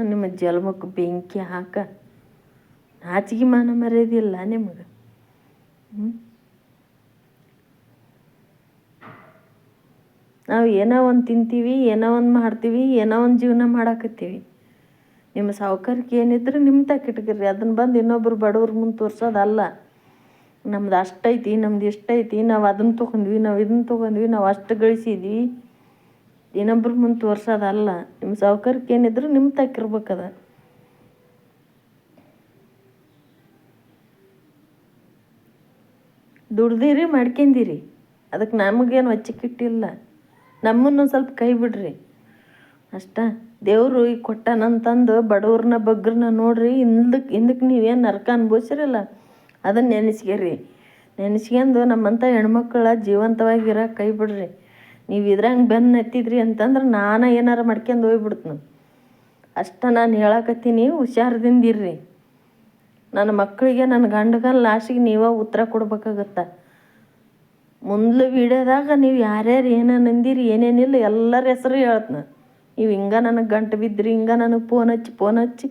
ನಿಮ್ಮ ಜನ್ಮಕ್ಕೆ ಬೆಂಕಿ ಹಾಕ ನಾಚಿಕೆ ಮಾನ ಮರ್ಯಾದಿಲ್ಲ ನಿಮಗೆ. ನಾವು ಏನೋ ಒಂದು ತಿಂತೀವಿ, ಏನೋ ಒಂದು ಮಾಡ್ತೀವಿ, ಏನೋ ಒಂದು ಜೀವನ ಮಾಡಾಕತ್ತೀವಿ. ನಿಮ್ಮ ಸಾವುಕಾರಕ್ಕೆ ಏನಿದ್ರೆ ನಿಮ್ಮ ತಾಕಿಟ್ಗಿರಿ, ಅದನ್ನು ಬಂದು ಇನ್ನೊಬ್ರು ಬಡವ್ರ ಮುಂದೆ ತೋರಿಸೋದಲ್ಲ. ನಮ್ದು ಅಷ್ಟೈತಿ, ನಮ್ದು ಇಷ್ಟೈತಿ, ನಾವು ಅದನ್ನು ತೊಗೊಂಡ್ವಿ, ನಾವು ಇದನ್ನು ತೊಗೊಂಡ್ವಿ, ನಾವು ಅಷ್ಟು ಗಳಿಸಿದ್ವಿ, ಇನ್ನೊಬ್ರ ಮುಂದೆ ತೋರ್ಸೋದಲ್ಲ. ನಿಮ್ಮ ಸಾವುಕಾರಕ್ಕೆ ಏನಿದ್ರು ನಿಮ್ಮ ತಾಕಿರ್ಬೇಕದ. ದುಡ್ದಿರಿ, ಮಾಡ್ಕೊಂಡಿರಿ. ಅದಕ್ಕೆ ನಮಗೇನು ಹೊಚ್ಚಿಕಿಟ್ಟಿಲ್ಲ. ನಮ್ಮನ್ನು ಸ್ವಲ್ಪ ಕೈ ಬಿಡ್ರಿ ಅಷ್ಟ. ದೇವರು ಈಗ ಕೊಟ್ಟಾನಂತಂದು ಬಡವ್ರನ್ನ ಬಗ್ರನ್ನ ನೋಡ್ರಿ. ಹಿಂದಕ್ಕೆ ನೀವೇನು ನರಕ ಅನ್ಭವಿಸಿರಲ್ಲ ಅದನ್ನು ನೆನೆಸ್ಕೇರಿ. ನೆನೆಸ್ಕೊಂಡು ನಮ್ಮಂಥ ಹೆಣ್ಮಕ್ಳ ಜೀವಂತವಾಗಿರ ಕೈ ಬಿಡ್ರಿ. ನೀವು ಇದ್ರಂಗೆ ಬೆನ್ನು ಹತ್ತಿದ್ರಿ ಅಂತಂದ್ರೆ ನಾನು ಏನಾರ ಮಾಡ್ಕೊಂಡು ಹೋಗ್ಬಿಡ್ತೀನಿ ಅಷ್ಟ. ನಾನು ಹೇಳಕತ್ತೀನಿ, ಹುಷಾರದಿಂದಿರ್ರಿ. ನನ್ನ ಮಕ್ಕಳಿಗೆ, ನನ್ನ ಗಂಡಗ ಲಾಸ್ಟಿಗೆ ನೀವೇ ಉತ್ತರ ಕೊಡ್ಬೇಕಾಗತ್ತೆ. ಮುಂದೆ ವೀಡಿಯೋದಾಗ ನೀವು ಯಾರ್ಯಾರು ಏನೇನು ಅಂದಿರಿ, ಏನೇನಿಲ್ಲ ಎಲ್ಲರ ಹೆಸರು ಹೇಳ್ತೀನಿ. ನೀವು ಹಿಂಗೆ ನನಗೆ ಗಂಟು ಬಿದ್ದಿರಿ, ಹಿಂಗೆ ನನಗೆ ಫೋನ್ ಹಚ್ಚಿ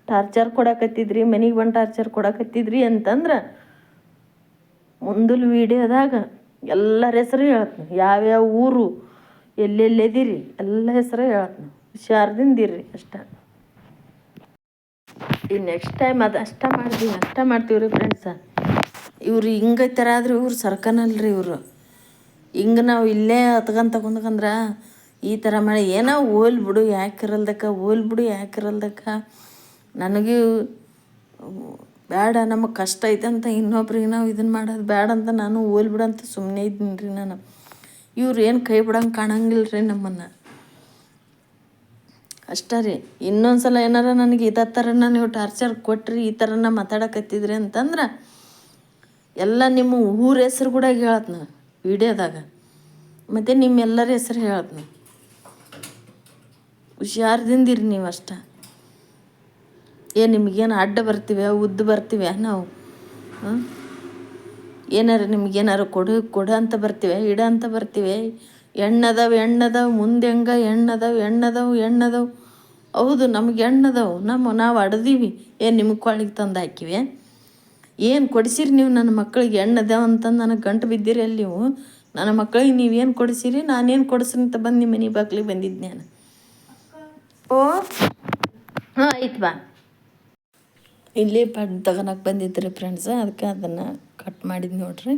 ಟಾರ್ಚರ್ ಕೊಡಕತ್ತಿದ್ರಿ, ಮನೆಗೆ ಬಂದು ಟಾರ್ಚರ್ ಕೊಡಕತ್ತಿದ್ರಿ ಅಂತಂದ್ರೆ ಮುಂದಲ ವೀಡಿಯೋದಾಗ ಎಲ್ಲರ ಹೆಸರು ಹೇಳ್ತೀನಿ. ಯಾವ್ಯಾವ ಊರು, ಎಲ್ಲೆಲ್ಲಿದ್ದೀರಿ ಎಲ್ಲ ಹೆಸರು ಹೇಳ್ತೀನಿ. ಹುಷಾರದಿಂದಿರ್ರಿ ಅಷ್ಟ. ಈ ನೆಕ್ಸ್ಟ್ ಟೈಮ್ ಅದು ಅಷ್ಟೇ ಮಾಡ್ತೀವಿ ರೀ ಫ್ರೆಂಡ್ಸ. ಇವ್ರು ಹಿಂಗೆ ಥರ ಆದ್ರೆ ಇವ್ರು ಸರ್ಕನಲ್ರಿ ಇವರು. ಹಿಂಗೆ ನಾವು ಇಲ್ಲೇ ಕುಂದ್ಕಂದ್ರೆ ಈ ಥರ ಮಾಡಿ ಏನೋ ಹೋಲ್ ಬಿಡು ಯಾಕಿರಲ್ದಕ್ಕ ನನಗೂ ಬೇಡ, ನಮಗೆ ಕಷ್ಟ ಐತೆ ಅಂತ ಇನ್ನೊಬ್ರಿಗೆ ನಾವು ಇದನ್ನು ಮಾಡೋದು ಬೇಡ ಅಂತ ನಾನು ಹೋಲ್ ಬಿಡು ಅಂತ ಸುಮ್ಮನೆ ಇದ್ದೀನಿ ರೀ ನಾನು. ಇವ್ರು ಏನು ಕೈ ಬಿಡಂಗೆ ಕಾಣಂಗಿಲ್ಲ ರೀ ನಮ್ಮನ್ನು. ಅಷ್ಟೇ ರೀ. ಇನ್ನೊಂದು ಸಲ ಏನಾರ ನನಗೆ ಇದೇ ಥರನ ನೀವು ಟಾರ್ಚರ್ ಕೊಟ್ರಿ, ಈ ಥರನ ಮಾತಾಡಕತ್ತಿದ್ರಿ ಅಂತಂದ್ರೆ ಎಲ್ಲ ನಿಮ್ಮ ಊರ ಹೆಸ್ರು ಕೂಡ ಹೇಳತ್ನ ವಿಡಿಯೋದಾಗ, ಮತ್ತು ನಿಮ್ಮೆಲ್ಲರ ಹೆಸ್ರು ಹೇಳತ್ನ. ಹುಷಾರ್ದಿಂದಿರಿ ನೀವು ಅಷ್ಟೇ. ನಿಮಗೇನು ಅಡ್ಡ ಬರ್ತೀವಿ ಉದ್ದು ಬರ್ತೀವಿ ನಾವು? ನಿಮಗೇನಾರು ಕೊಡು ಅಂತ ಬರ್ತೀವಿ, ಇಡ ಅಂತ ಬರ್ತೀವಿ? ಹೆಣ್ಣದವು ಮುಂದೆ ಹೆಂಗೆ ಹೆಣ್ಣದವು. ಹೌದು, ನಮ್ಗೆ ಹೆಣ್ಣದವು, ನಾವು ಅಡ್ದೀವಿ. ನಿಮಗೆ ಕೊಳ್ಳಿಗೆ ತಂದು ಹಾಕಿವಿ? ಏನು ಕೊಡಿಸಿರಿ ನೀವು ನನ್ನ ಮಕ್ಕಳಿಗೆ? ಹೆಣ್ಣದವ ಅಂತಂದು ನನಗೆ ಗಂಟು ಬಿದ್ದಿರಿ ಅಲ್ಲಿ ನೀವು. ನನ್ನ ಮಕ್ಕಳಿಗೆ ನೀವೇನು ಕೊಡಿಸಿರಿ, ನಾನೇನು ಕೊಡಿಸ್ರಿ ಅಂತ ಬಂದು ನಿಮ್ಮ ಮನೆ ಬಾಗ್ಲಿಗೆ ಬಂದಿದ್ದೆ ನಾನು. ಓ ಹಾಂ, ಆಯ್ತು ಬಾ. ಇಲ್ಲಿ ಪಡ್ ತಗೊಳಕ್ಕೆ ಬಂದಿದ್ರಿ ಫ್ರೆಂಡ್ಸ, ಅದಕ್ಕೆ ಅದನ್ನು ಕಟ್ ಮಾಡಿದ್ದು ನೋಡ್ರಿ.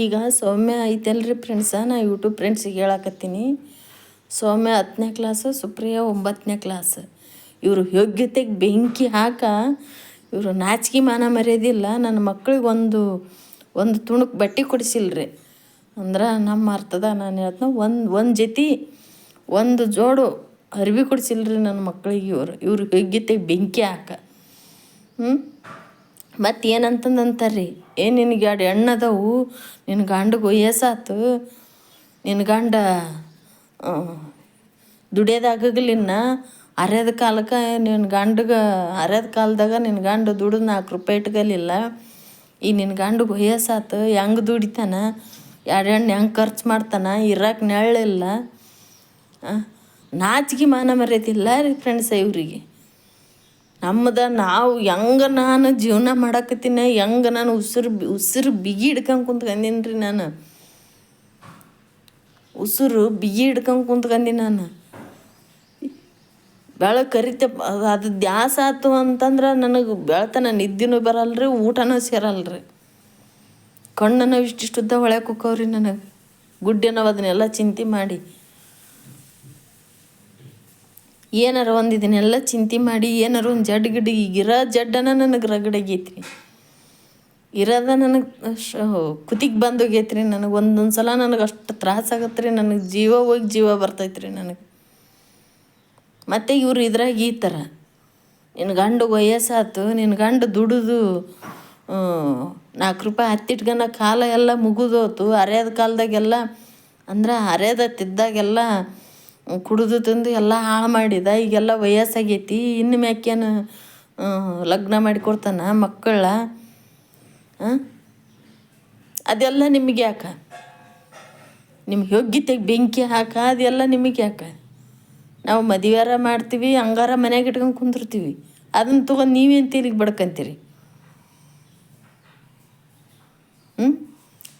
ಈಗ ಸೌಮ್ಯ ಐತಲ್ರಿ ಫ್ರೆಂಡ್ಸ, ನಾ ಯೂಟ್ಯೂಬ್ ಫ್ರೆಂಡ್ಸಿಗೆ ಹೇಳಕತ್ತೀನಿ. ಸೌಮ್ಯ 10ನೇ ಕ್ಲಾಸು, ಸುಪ್ರಿಯಾ 9ನೇ ಕ್ಲಾಸ್. ಇವರು ಯೋಗ್ಯತೆಗೆ ಬೆಂಕಿ ಇವರು ನಾಚಿಕೆ ಮಾನ ಮರ್ಯಾದಿಲ್ಲ. ನನ್ನ ಮಕ್ಳಿಗೆ ಒಂದು ತುಣುಕ್ ಬಟ್ಟೆ ಕೊಡಿಸಿಲ್ರಿ ಅಂದ್ರೆ ನಮ್ಮ ಅರ್ಥದ ನಾನು ಹೇಳ್ತೀನಿ. ಒಂದು ಜೊತೆ ಒಂದು ಜೋಡು ಅರ್ವಿ ಕೊಡಿಸಿಲ್ರಿ ನನ್ನ ಮಕ್ಳಿಗೆ. ಇವ್ರು ಯೋಗ್ಯತೆಗೆ ಬೆಂಕಿ ಮತ್ತು ಏನಂತಂದಂತಾರ್ರಿ, ನಿನಗೆ 2 ಹೆಣ್ಣದವು, ನಿನ್ನ ಗಂಡಗೆ ವಯಸ್ಸಾತು, ನಿನ್ನ ಗಂಡ ದುಡಿಯೋದಾಗಲಿನ್ನ ಅರ್ಯದ ಕಾಲಕ್ಕೆ ನಿನ್ನ ಗಂಡಗೆ ಅರ್ಯದ ಕಾಲದಾಗ ನಿನ್ನ ಗಂಡ ದುಡಿದು 4 ರೂಪಾಯಿ ಇಟ್ಕಲಿಲ್ಲ. ಈಗ ನಿನ್ನ ಗಂಡಗೆ ವಯಸ್ಸಾತು, ಹೆಂಗೆ ದುಡಿತಾನ, 2 ಹೆಣ್ಣು ಹೆಂಗೆ ಖರ್ಚು ಮಾಡ್ತಾನೆ, ಇರೋಕೆ ನೆರಳಿಲ್ಲ. ನಾಚಿಕೆ ಮಾನ ಮರ್ಯಾದಿಲ್ಲ ರೀ ಫ್ರೆಂಡ್ಸ ಇವರಿಗೆ. ನಾವು ನಾನು ಜೀವನ ಮಾಡಕತ್ತೀನಿ, ನಾನು ಉಸಿರು ಬಿಗಿ ಹಿಡ್ಕೊಂಡು ಕುಂತ್ಕಂದೀನಿ ರೀ. ನಾನು ಉಸಿರು ಬಿಗಿ ಹಿಡ್ಕೊಂಡು ಕುಂತ್ಕಂದೀನಿ ನಾನು. ಬೆಳಗ್ಗೆ ಕರಿತೆ ಅದು ದ್ಯಾಸ ಆಯ್ತು ಅಂತಂದ್ರೆ ನನಗೆ ಬೆಳ್ತನ ನಿದ್ದೆನೂ ಬರಲ್ರಿ, ಊಟನೂ ಸೇರಲ್ರಿ. ಕಣ್ಣನ್ನು ಇಷ್ಟಿಷ್ಟುದ್ದ ಹೊಳ್ಯಾಕೆ ಹೋಕ್ಕವ್ರಿ ನನಗೆ. ಗುಡ್ಡೆನವು ಅದನ್ನೆಲ್ಲ ಚಿಂತೆ ಮಾಡಿ ಇದನ್ನೆಲ್ಲ ಚಿಂತೆ ಮಾಡಿ ಏನಾರು ಒಂದು ಜಡ್ಡು ಈಗಿರೋ ಜಡ್ಡನ ನನಗೆ ರಗಡಾಗೈತ್ರಿ. ಇರೋದ ನನಗೆ ಕುತಿಗೆ ಬಂದೋಗೈತ್ರಿ. ನನಗೆ ಒಂದೊಂದು ಸಲ ನನಗೆ ಅಷ್ಟು ತ್ರಾಸಾಗತ್ತೆ ರೀ. ನನಗೆ ಜೀವ ಹೋಗಿ ಜೀವ ಬರ್ತೈತ್ರಿ ನನಗೆ. ಮತ್ತು ಇವರು ಇದ್ರಾಗ ಈ ಥರ, ನಿನ್ನ ಗಂಡಗೆ ವಯಸ್ಸಾತು, ನಿನ್ನ ಗಂಡ ದುಡಿದು 4 ರೂಪಾಯಿ ಹತ್ತಿಟ್ಗನ ಕಾಲ ಎಲ್ಲ ಮುಗಿದೋತು. ಅರ್ಯದ ಕಾಲದಾಗೆಲ್ಲ ಅಂದ್ರೆ ಅರ್ಯದ ತಿದ್ದಾಗೆಲ್ಲ ಕುಡಿದು ತಿಂದು ಎಲ್ಲ ಹಾಳು ಮಾಡಿದ. ಈಗೆಲ್ಲ ವಯಸ್ಸಾಗೈತಿ, ಇನ್ನು ಮ್ಯಾಕೇನು ಲಗ್ನ ಮಾಡಿಕೊಡ್ತಾನ ಮಕ್ಕಳ? ಅದೆಲ್ಲ ನಿಮಗೆ ಯಾಕೆ? ನಿಮ್ಗೆ ಯೋಗ್ಯತೆಗೆ ಬೆಂಕಿ ಅದೆಲ್ಲ ನಿಮಗೆ ಯಾಕೆ? ನಾವು ಮದುವೆಯಾರ ಮಾಡ್ತೀವಿ, ಹಂಗಾರ ಮನೆಯಾಗ ಇಟ್ಕೊಂಡು ಕುಂದಿರ್ತೀವಿ. ಅದನ್ನು ತೊಗೊಂಡು ನೀವೇನು ತಲೆಗೆ ಬಡ್ಕಂತೀರಿ?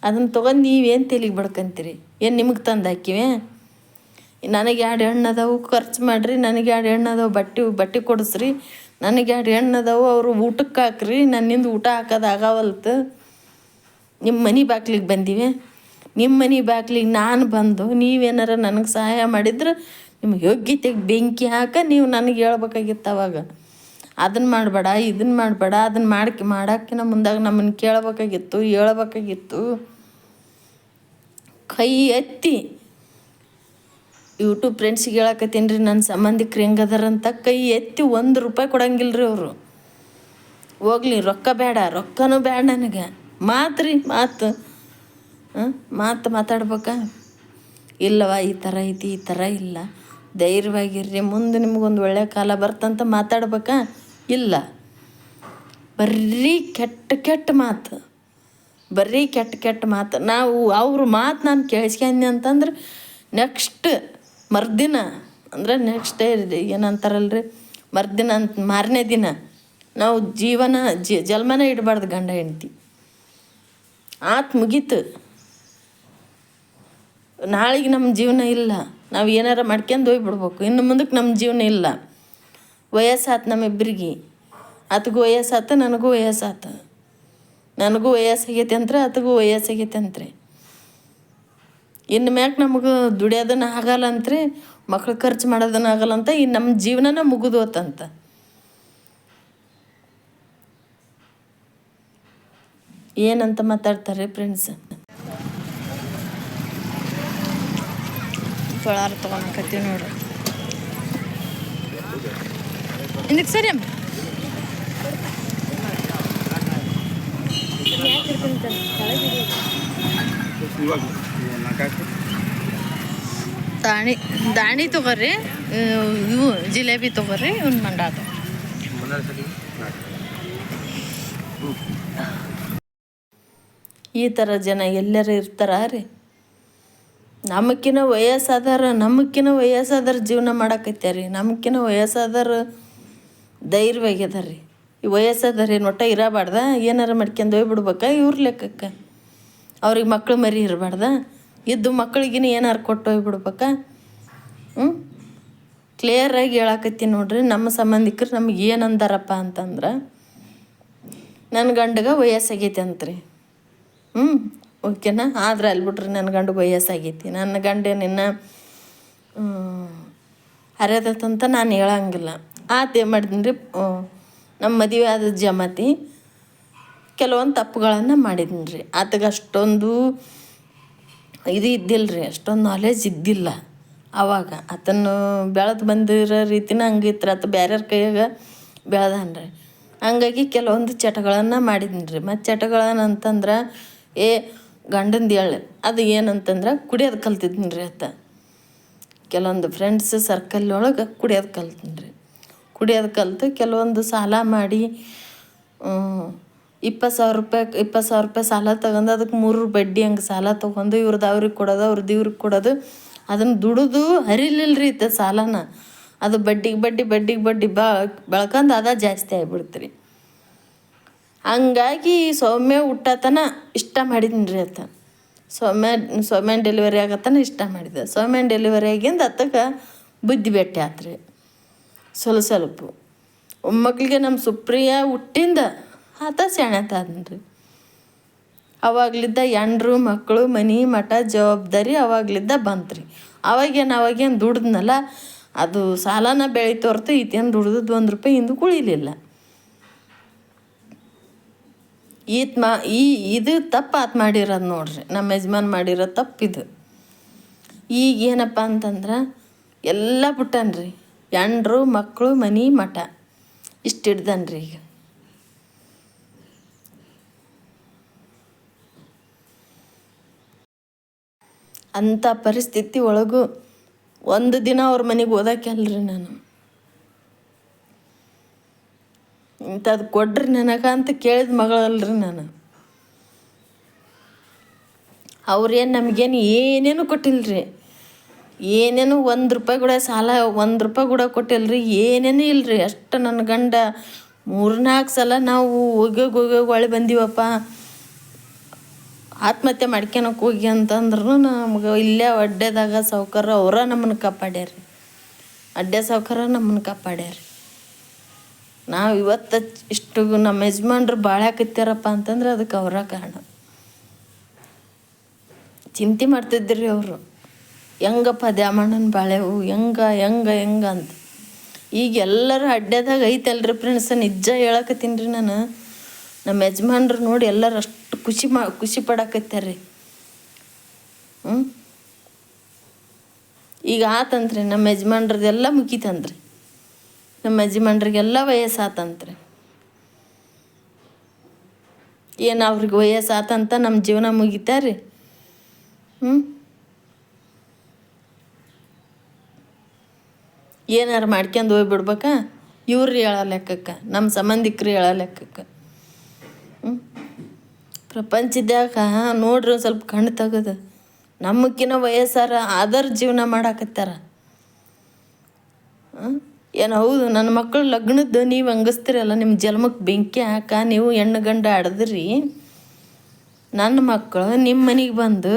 ಅದನ್ನು ತೊಗೊಂಡು ನೀವೇನು ತಲೆಗೆ ಬಡ್ಕಂತೀರಿ? ನಿಮಗೆ ತಂದು ಹಾಕಿವೆ? ನನಗೆ 2 ಹೆಣ್ಣದವು, ಖರ್ಚು ಮಾಡಿರಿ. ನನಗೆ 2 ಹೆಣ್ಣದವು, ಬಟ್ಟೆ ಕೊಡಿಸ್ರಿ. ನನಗೆ 2 ಹೆಣ್ಣದವು, ಅವರು ಊಟಕ್ಕೆ ಹಾಕ್ರಿ. ನನ್ನಿಂದ ಊಟ ಹಾಕೋದು ಆಗವಲ್ತು. ನಿಮ್ಮ ಮನೆ ಬಾಗ್ಲಿಗೆ ಬಂದೀವಿ. ನಿಮ್ಮ ಮನೆ ಬಾಗ್ಲಿಗೆ ನಾನು ಬಂದು ನೀವೇನಾರ ನನಗೆ ಸಹಾಯ ಮಾಡಿದ್ರೆ ನಿಮ್ಗೆ ಯೋಗ್ಯತೆಗೆ ಬೆಂಕಿ ನೀವು ನನಗೆ ಹೇಳ್ಬೇಕಾಗಿತ್ತು ಅವಾಗ. ಅದನ್ನು ಮಾಡಬೇಡ, ಇದನ್ನು ಮಾಡಬೇಡ, ಅದನ್ನು ಮಾಡೋಕ್ಕಿಂತ ಮುಂದಾಗ ನಮ್ಮನ್ನು ಕೇಳಬೇಕಾಗಿತ್ತು, ಹೇಳ್ಬೇಕಾಗಿತ್ತು. ಕೈ ಎತ್ತಿ ಯೂಟ್ಯೂಬ್ ಫ್ರೆಂಡ್ಸಿಗೆ ಹೇಳಕತ್ತೀನಿ ರೀ, ನನ್ನ ಸಂಬಂಧಿಕರು ಹೆಂಗದಾರಂತ. ಕೈ ಎತ್ತಿ 1 ರೂಪಾಯಿ ಕೊಡಂಗಿಲ್ಲ ರೀ ಅವರು. ಹೋಗ್ಲಿ, ರೊಕ್ಕನೂ ಬೇಡ ನನಗೆ. ಮಾತು ಮಾತಾಡ್ಬೇಕಾ? ಇಲ್ಲವ, ಈ ಥರ ಐತಿ, ಈ ಥರ ಇಲ್ಲ, ಧೈರ್ಯವಾಗಿರ್ರಿ, ಮುಂದೆ ನಿಮ್ಗೊಂದು ಒಳ್ಳೆಯ ಕಾಲ ಬರ್ತಂತ ಮಾತಾಡ್ಬೇಕಾ? ಇಲ್ಲ, ಬರೀ ಕೆಟ್ಟ ಮಾತು, ನಾವು ಅವ್ರ ಮಾತು ನಾನು ಕೇಳಿಸ್ಕೊಂಡೆ ಅಂತಂದ್ರೆ ನೆಕ್ಸ್ಟ್ ಮರುದಿನ ಅಂದ್ರೆ ನೆಕ್ಸ್ಟ್ ಡೇ ಏನಂತಾರಲ್ರಿ, ಮರುದಿನ ಅಂತ ಮಾರನೇ ದಿನ ನಾವು ಜನ್ಮನ ಇಡಬಾರ್ದು ಗಂಡ ಹೆಂಡ್ತಿ. ಮುಗೀತು. ನಾಳೆಗೆ ನಮ್ಮ ಜೀವನ ಇಲ್ಲ, ನಾವು ಏನಾರ ಮಾಡ್ಕೊಂಡು ಹೋಗ್ಬಿಡ್ಬೇಕು. ಇನ್ನು ಮುಂದಕ್ಕೆ ನಮ್ಮ ಜೀವನ ಇಲ್ಲ. ವಯಸ್ಸಾತು ನಮ್ಮಿಬ್ಬರಿಗೆ, ಆತಗೂ ವಯಸ್ಸಾತು, ನನಗೂ ವಯಸ್ಸಾತು. ನನಗೂ ವಯಸ್ಸಾಗೈತೆ ಅಂತ್ರೆ, ಆತಗೂ ವಯಸ್ಸಾಗೈತೆ ಅಂತ್ರಿ. ಇನ್ನು ಮ್ಯಾಕೆ ನಮಗೆ ದುಡಿಯೋದನ್ನ ಆಗಲ್ಲ ಅಂತ್ರಿ, ಮಕ್ಳು ಖರ್ಚು ಮಾಡೋದನ್ನ ಆಗಲ್ಲ ಅಂತ, ಇನ್ನು ನಮ್ಮ ಜೀವನನ ಮುಗಿದೋತಂತ. ಏನಂತ ಮಾತಾಡ್ತಾರೆ ಫ್ರೆಂಡ್ಸ್. ಪಳಾರ ತೊಗೊಳಕತ್ತೀವಿ ನೋಡ್ರಿ. ಇದಕ್ಕೆ ಸರಿ ಅಮ್ಮ ದಾಣಿ ತೊಗೊರ್ರಿ, ಇವು ಜಿಲೇಬಿ ತೊಗೊರ್ರಿ, ಇವ್ನ ಮಂಡ ತೊಗೊರಿ. ಈ ಥರ ಜನ ಎಲ್ಲರ ಇರ್ತಾರ ರೀ. ನಮಕ್ಕಿನ್ನ ವಯಸ್ಸಾದರ ಜೀವನ ಮಾಡಾಕತ್ಯಾರ. ನಮಕ್ಕಿನ್ನ ವಯಸ್ಸಾದರ ಧೈರ್ಯವಾಗ್ಯದ ರೀ. ಈ ವಯಸ್ಸಾದರ ಏನು ಒಟ್ಟ ಇರಬಾರ್ದ, ಏನಾರ ಮಾಡ್ಕೊಂಡು ಹೋಗ್ಬಿಡ್ಬೇಕಾ ಇವ್ರ ಲೆಕ್ಕಕ್ಕೆ. ಅವ್ರಿಗೆ ಮಕ್ಳು ಮರಿ ಇರಬಾರ್ದ, ಇದ್ದು ಮಕ್ಳಿಗಿನ ಏನಾರು ಕೊಟ್ಟು ಹೋಗ್ಬಿಡ್ಬೇಕಾ. ಕ್ಲಿಯರಾಗಿ ಹೇಳಾಕತ್ತೀನಿ ನೋಡ್ರಿ. ನಮ್ಮ ಸಂಬಂಧಿಕರು ನಮಗೆ ಏನು ಅಂದಾರಪ್ಪ ಅಂತಂದ್ರೆ, ನನ್ನ ಗಂಡಗೆ ವಯಸ್ಸಾಗೈತಿ ಅಂತ್ರಿ. ಓಕೆನಾ. ಆದ್ರೆ ಅಲ್ಬಿಟ್ರಿ ನನ್ನ ಗಂಡಗೆ ವಯಸ್ಸಾಗೈತಿ, ನನ್ನ ಗಂಡ ನಿನ್ನ ಹರಿಯದಂತ ನಾನು ಹೇಳಂಗಿಲ್ಲ. ಏನು ಮಾಡಿದ್ದೀನಿ ರೀ, ನಮ್ಮ ಮದುವೆ ಆದ ಜಮಾತಿ ಕೆಲವೊಂದು ತಪ್ಪುಗಳನ್ನು ಮಾಡಿದ್ದೀನಿ ರೀ. ಆತಗೆ ಅಷ್ಟೊಂದು ಇದು ಇದ್ದಿಲ್ಲ ರೀ, ಅಷ್ಟೊಂದು ನಾಲೆಜ್ ಇದ್ದಿಲ್ಲ ಆವಾಗ. ಆತನು ಬೆಳೆದು ಬಂದಿರೋ ರೀತಿನ ಹಂಗಿತ್ತು. ಆತ ಬೇರೆಯವ್ರ ಕೈಯಾಗ ಬೆಳೆದಾನ್ರಿ. ಹಂಗಾಗಿ ಕೆಲವೊಂದು ಚಟಗಳನ್ನು ಮಾಡಿದ್ದೀನಿ ರೀ. ಮತ್ತು ಚಟಗಳನ್ನು ಅಂತಂದ್ರೆ ಗಂಡಂದು ಹೇಳಿ ಅದು ಏನಂತಂದ್ರೆ ಕುಡಿಯೋದು ಕಲ್ತಿದ್ದೀನಿ ರೀ. ಕೆಲವೊಂದು ಫ್ರೆಂಡ್ಸ್ ಸರ್ಕಲ್ ಒಳಗೆ ಕುಡಿಯೋದು ಕಲ್ತೀನಿ ರೀ. ಕುಡಿಯೋದು ಕಲಿತು ಕೆಲವೊಂದು ಸಾಲ ಮಾಡಿ 20,000 ರೂಪಾಯಿ ಸಾಲ ತಗೊಂಡು ಅದಕ್ಕೆ 3 ಬಡ್ಡಿ ಹಂಗೆ ಸಾಲ ತೊಗೊಂಡು ಇವ್ರದ್ದು ಅವ್ರಿಗೆ ಕೊಡೋದು, ಅವ್ರದ್ದು ಇವ್ರಿಗೆ ಕೊಡೋದು. ಅದನ್ನು ದುಡಿದು ಹರಿಲಿಲ್ಲ ರೀ ಸಾಲನ. ಅದು ಬಡ್ಡಿಗೆ ಬಡ್ಡಿ ಬೆಳ್ಕೊಂಡು ಅದ ಜಾಸ್ತಿ ಆಗಿಬಿಡ್ತೀರಿ. ಹಂಗಾಗಿ ಸೌಮ್ಯ ಹುಟ್ಟತನ ಇಷ್ಟ ಮಾಡಿದ್ದೀನಿ ರೀ. ಸೌಮ್ಯನ ಡೆಲಿವರಿ ಆಗತ್ತನ ಇಷ್ಟ ಮಾಡಿದೆ. ಸೌಮ್ಯನ ಡೆಲಿವರಿ ಆಗಿಂದ ಅತ್ತಗೆ ಬುದ್ಧಿ ಭೇಟಿ ಆತ್ರಿ ಸ್ವಲ್ಪ. ಮಕ್ಕಳಿಗೆ ನಮ್ಮ ಸುಪ್ರಿಯ ಹುಟ್ಟಿಂದ ಆತ ಸ್ಯಾಣತಾದ್ರಿ. ಅವಾಗ್ಲಿದ್ದ ಎಂಡ್ರು ಮಕ್ಕಳು ಮನೆ ಮಠ ಜವಾಬ್ದಾರಿ ಅವಾಗ್ಲಿದ್ದ ಬಂತ್ರಿ. ಅವಾಗೇನು ದುಡ್ದನಲ್ಲ, ಅದು ಸಾಲನ ಬೆಳೀತು ಹೊರತು ಈತೇನು ದುಡ್ದದ್ದು 1 ರೂಪಾಯಿ ಹಿಂದೆ ಉಳಿಲಿಲ್ಲ. ಇದು ತಪ್ಪು ಆತ ಮಾಡಿರೋದು ನೋಡ್ರಿ, ನಮ್ಮ ಯಜಮಾನ್ ಮಾಡಿರೋ ತಪ್ಪಿದು. ಈಗ ಏನಪ್ಪ ಅಂತಂದ್ರೆ ಎಲ್ಲ ಬಿಟ್ಟನ್ರಿ. ಎಂಡ್ರು ಮಕ್ಕಳು ಮನೆ ಮಠ ಇಷ್ಟು ಹಿಡ್ದನ್ರಿ. ಈಗ ಅಂಥ ಪರಿಸ್ಥಿತಿ ಒಳಗೂ ಒಂದು ದಿನ ಅವ್ರ ಮನೆಗೆ ಓದೋಕ್ಕಲ್ರಿ ನಾನು. ಇಂಥದ್ದು ಕೊಡ್ರಿ ನನಗೆ ಅಂತ ಕೇಳಿದ ಮಗಳಲ್ರಿ ನಾನು. ಅವ್ರೇನು ನಮಗೇನು ಏನೇನು ಕೊಟ್ಟಿಲ್ಲರಿ, ಏನೇನು 1 ರೂಪಾಯಿ ಕೂಡ ಸಾಲ 1 ರೂಪಾಯಿ ಕೂಡ ಕೊಟ್ಟಿಲ್ಲರಿ, ಏನೇನೂ ಇಲ್ಲರಿ. ಅಷ್ಟು ನನ್ನ ಗಂಡ 3-4 ಸಲ ನಾವು ಹೋಗಿ ಒಳ್ಳೆ ಬಂದೀವಪ್ಪ, ಆತ್ಮಹತ್ಯೆ ಮಾಡ್ಕೊಳಕ್ಕೆ ಹೋಗಿ ಅಂತಂದ್ರೂ ನಮ್ಗೆ ಇಲ್ಲೇ ಅಡ್ಡೆದಾಗ ಸಾವ್ಕಾರ ಅವರ ನಮ್ಮನ್ನು ಕಾಪಾಡ್ಯಾರಿ. ಅಡ್ಡೆ ಸಾವ್ಕಾರ ನಮ್ಮನ್ನು ಕಾಪಾಡ್ಯಾರಿ. ನಾವು ಇವತ್ತು ಇಷ್ಟು ನಮ್ಮ ಯಜಮಾನ್ರು ಬಾಳ್ಯಾಕತ್ಯಾರಪ್ಪ ಅಂತಂದ್ರೆ ಅದಕ್ಕೆ ಅವರ ಕಾರಣ. ಚಿಂತೆ ಮಾಡ್ತಿದ್ರಿ ಅವರು, ಹೆಂಗಪ್ಪ ದ್ಯಾಮಣ್ಣನ ಬಾಳೆವು ಹೆಂಗೆ ಅಂತ. ಈಗ ಎಲ್ಲರೂ ಅಡ್ಡೆದಾಗ ಐತಲ್ರಿ ಫ್ರೆಂಡ್ಸ್, ನಿಜ ಹೇಳಕತ್ತೀನಿ ರೀ ನಾನು. ನಮ್ಮ ಯಜಮಾನ್ರು ನೋಡಿ ಎಲ್ಲರೂ ಅಷ್ಟು ಖುಷಿ ಪಡಾಕತ್ಯಾರ್ರಿ. ಈಗ ಆತಂತ್ರಿ ನಮ್ಮ ಯಜಮಾನ್ರದೆಲ್ಲ ಮುಗೀತಂತ್ರಿ. ನಮ್ಮ ಯಜಮಾನ್ರಿಗೆಲ್ಲ ವಯಸ್ಸಾತಂತ್ರಿ. ಏನು ಅವ್ರಿಗೆ ವಯಸ್ಸಾತಂತ ನಮ್ಮ ಜೀವನ ಮುಗಿತಾರ್ರಿ? ಏನಾರು ಮಾಡ್ಕೊಂಡು ಹೋಗ್ಬಿಡ್ಬೇಕಾ? ಇವ್ರು ಹೇಳೋ ಲೆಕ್ಕಕ್ಕೆ, ನಮ್ಮ ಸಂಬಂಧಿಕರು ಹೇಳೋ ಲೆಕ್ಕಕ್ಕೆ. ಪ್ರಪಂಚದಾಗ ನೋಡ್ರಿ ಒಂದು ಸ್ವಲ್ಪ ಕಣ್ಣು ತೆಗೆದು ನಮಗಿನ್ನ ವಯಸ್ಸಾರ ಆದರ್ ಜೀವನ ಮಾಡಾಕತ್ತಾರ. ಏನು ಹೌದು, ನನ್ನ ಮಕ್ಕಳು ಲಗ್ನದ್ದು ನೀವು ಹಂಗಸ್ತೀರಲ್ಲ, ನಿಮ್ಮ ಜನ್ಮಕ್ಕೆ ಬೆಂಕಿ ಹಾಕ ನೀವು ಹೆಣ್ಣು ಗಂಡ ಆಡಿದ್ರಿ. ನನ್ನ ಮಕ್ಕಳು ನಿಮ್ಮ ಮನೆಗೆ ಬಂದು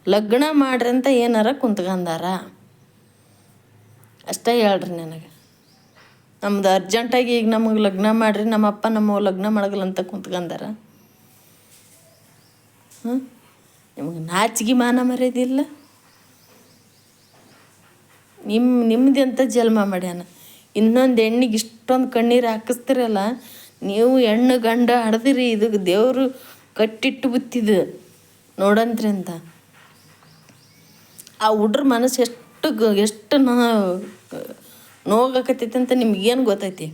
ಲಗ್ನ ಮಾಡ್ರಿ ಅಂತ ಏನಾರ ಕುಂತ್ಕಂದಾರ ಅಷ್ಟೇ ಹೇಳ್ರಿ ನನಗೆ. ನಮ್ದು ಅರ್ಜೆಂಟಾಗಿ ಈಗ ನಮಗೆ ಲಗ್ನ ಮಾಡಿರಿ, ನಮ್ಮಪ್ಪ ನಮ್ಮ ಲಗ್ನ ಮಾಡಗಲ್ಲ ಅಂತ ಕುಂತ್ಕಂದಾರ. ನಿಮಗೆ ನಾಚಿಗೆ ಮಾನ ಮರ್ಯಾದಿಲ್ಲ. ನಿಮ್ದೆಂತ ಜನ್ಮ ಮಾಡ್ಯಾನ. ಇನ್ನೊಂದು ಹೆಣ್ಣಿಗೆ ಇಷ್ಟೊಂದು ಕಣ್ಣೀರು ಹಾಕಿಸ್ತಿರಲ್ಲ ನೀವು. ಹೆಣ್ಣು ಗಂಡ ಹಡ್ದಿರಿ, ಇದು ದೇವರು ಕಟ್ಟಿಟ್ಟು ಬುತ್ತಿದ್ದು ನೋಡಂತ್ರಿ ಅಂತ. ಆ ಹುಡ್ರ ಮನಸ್ಸು ಎಷ್ಟು ನೋವಾಗಕತ್ತೈತಿ ಅಂತ ನಿಮ್ಗೇನು ಗೊತ್ತೈತಿ?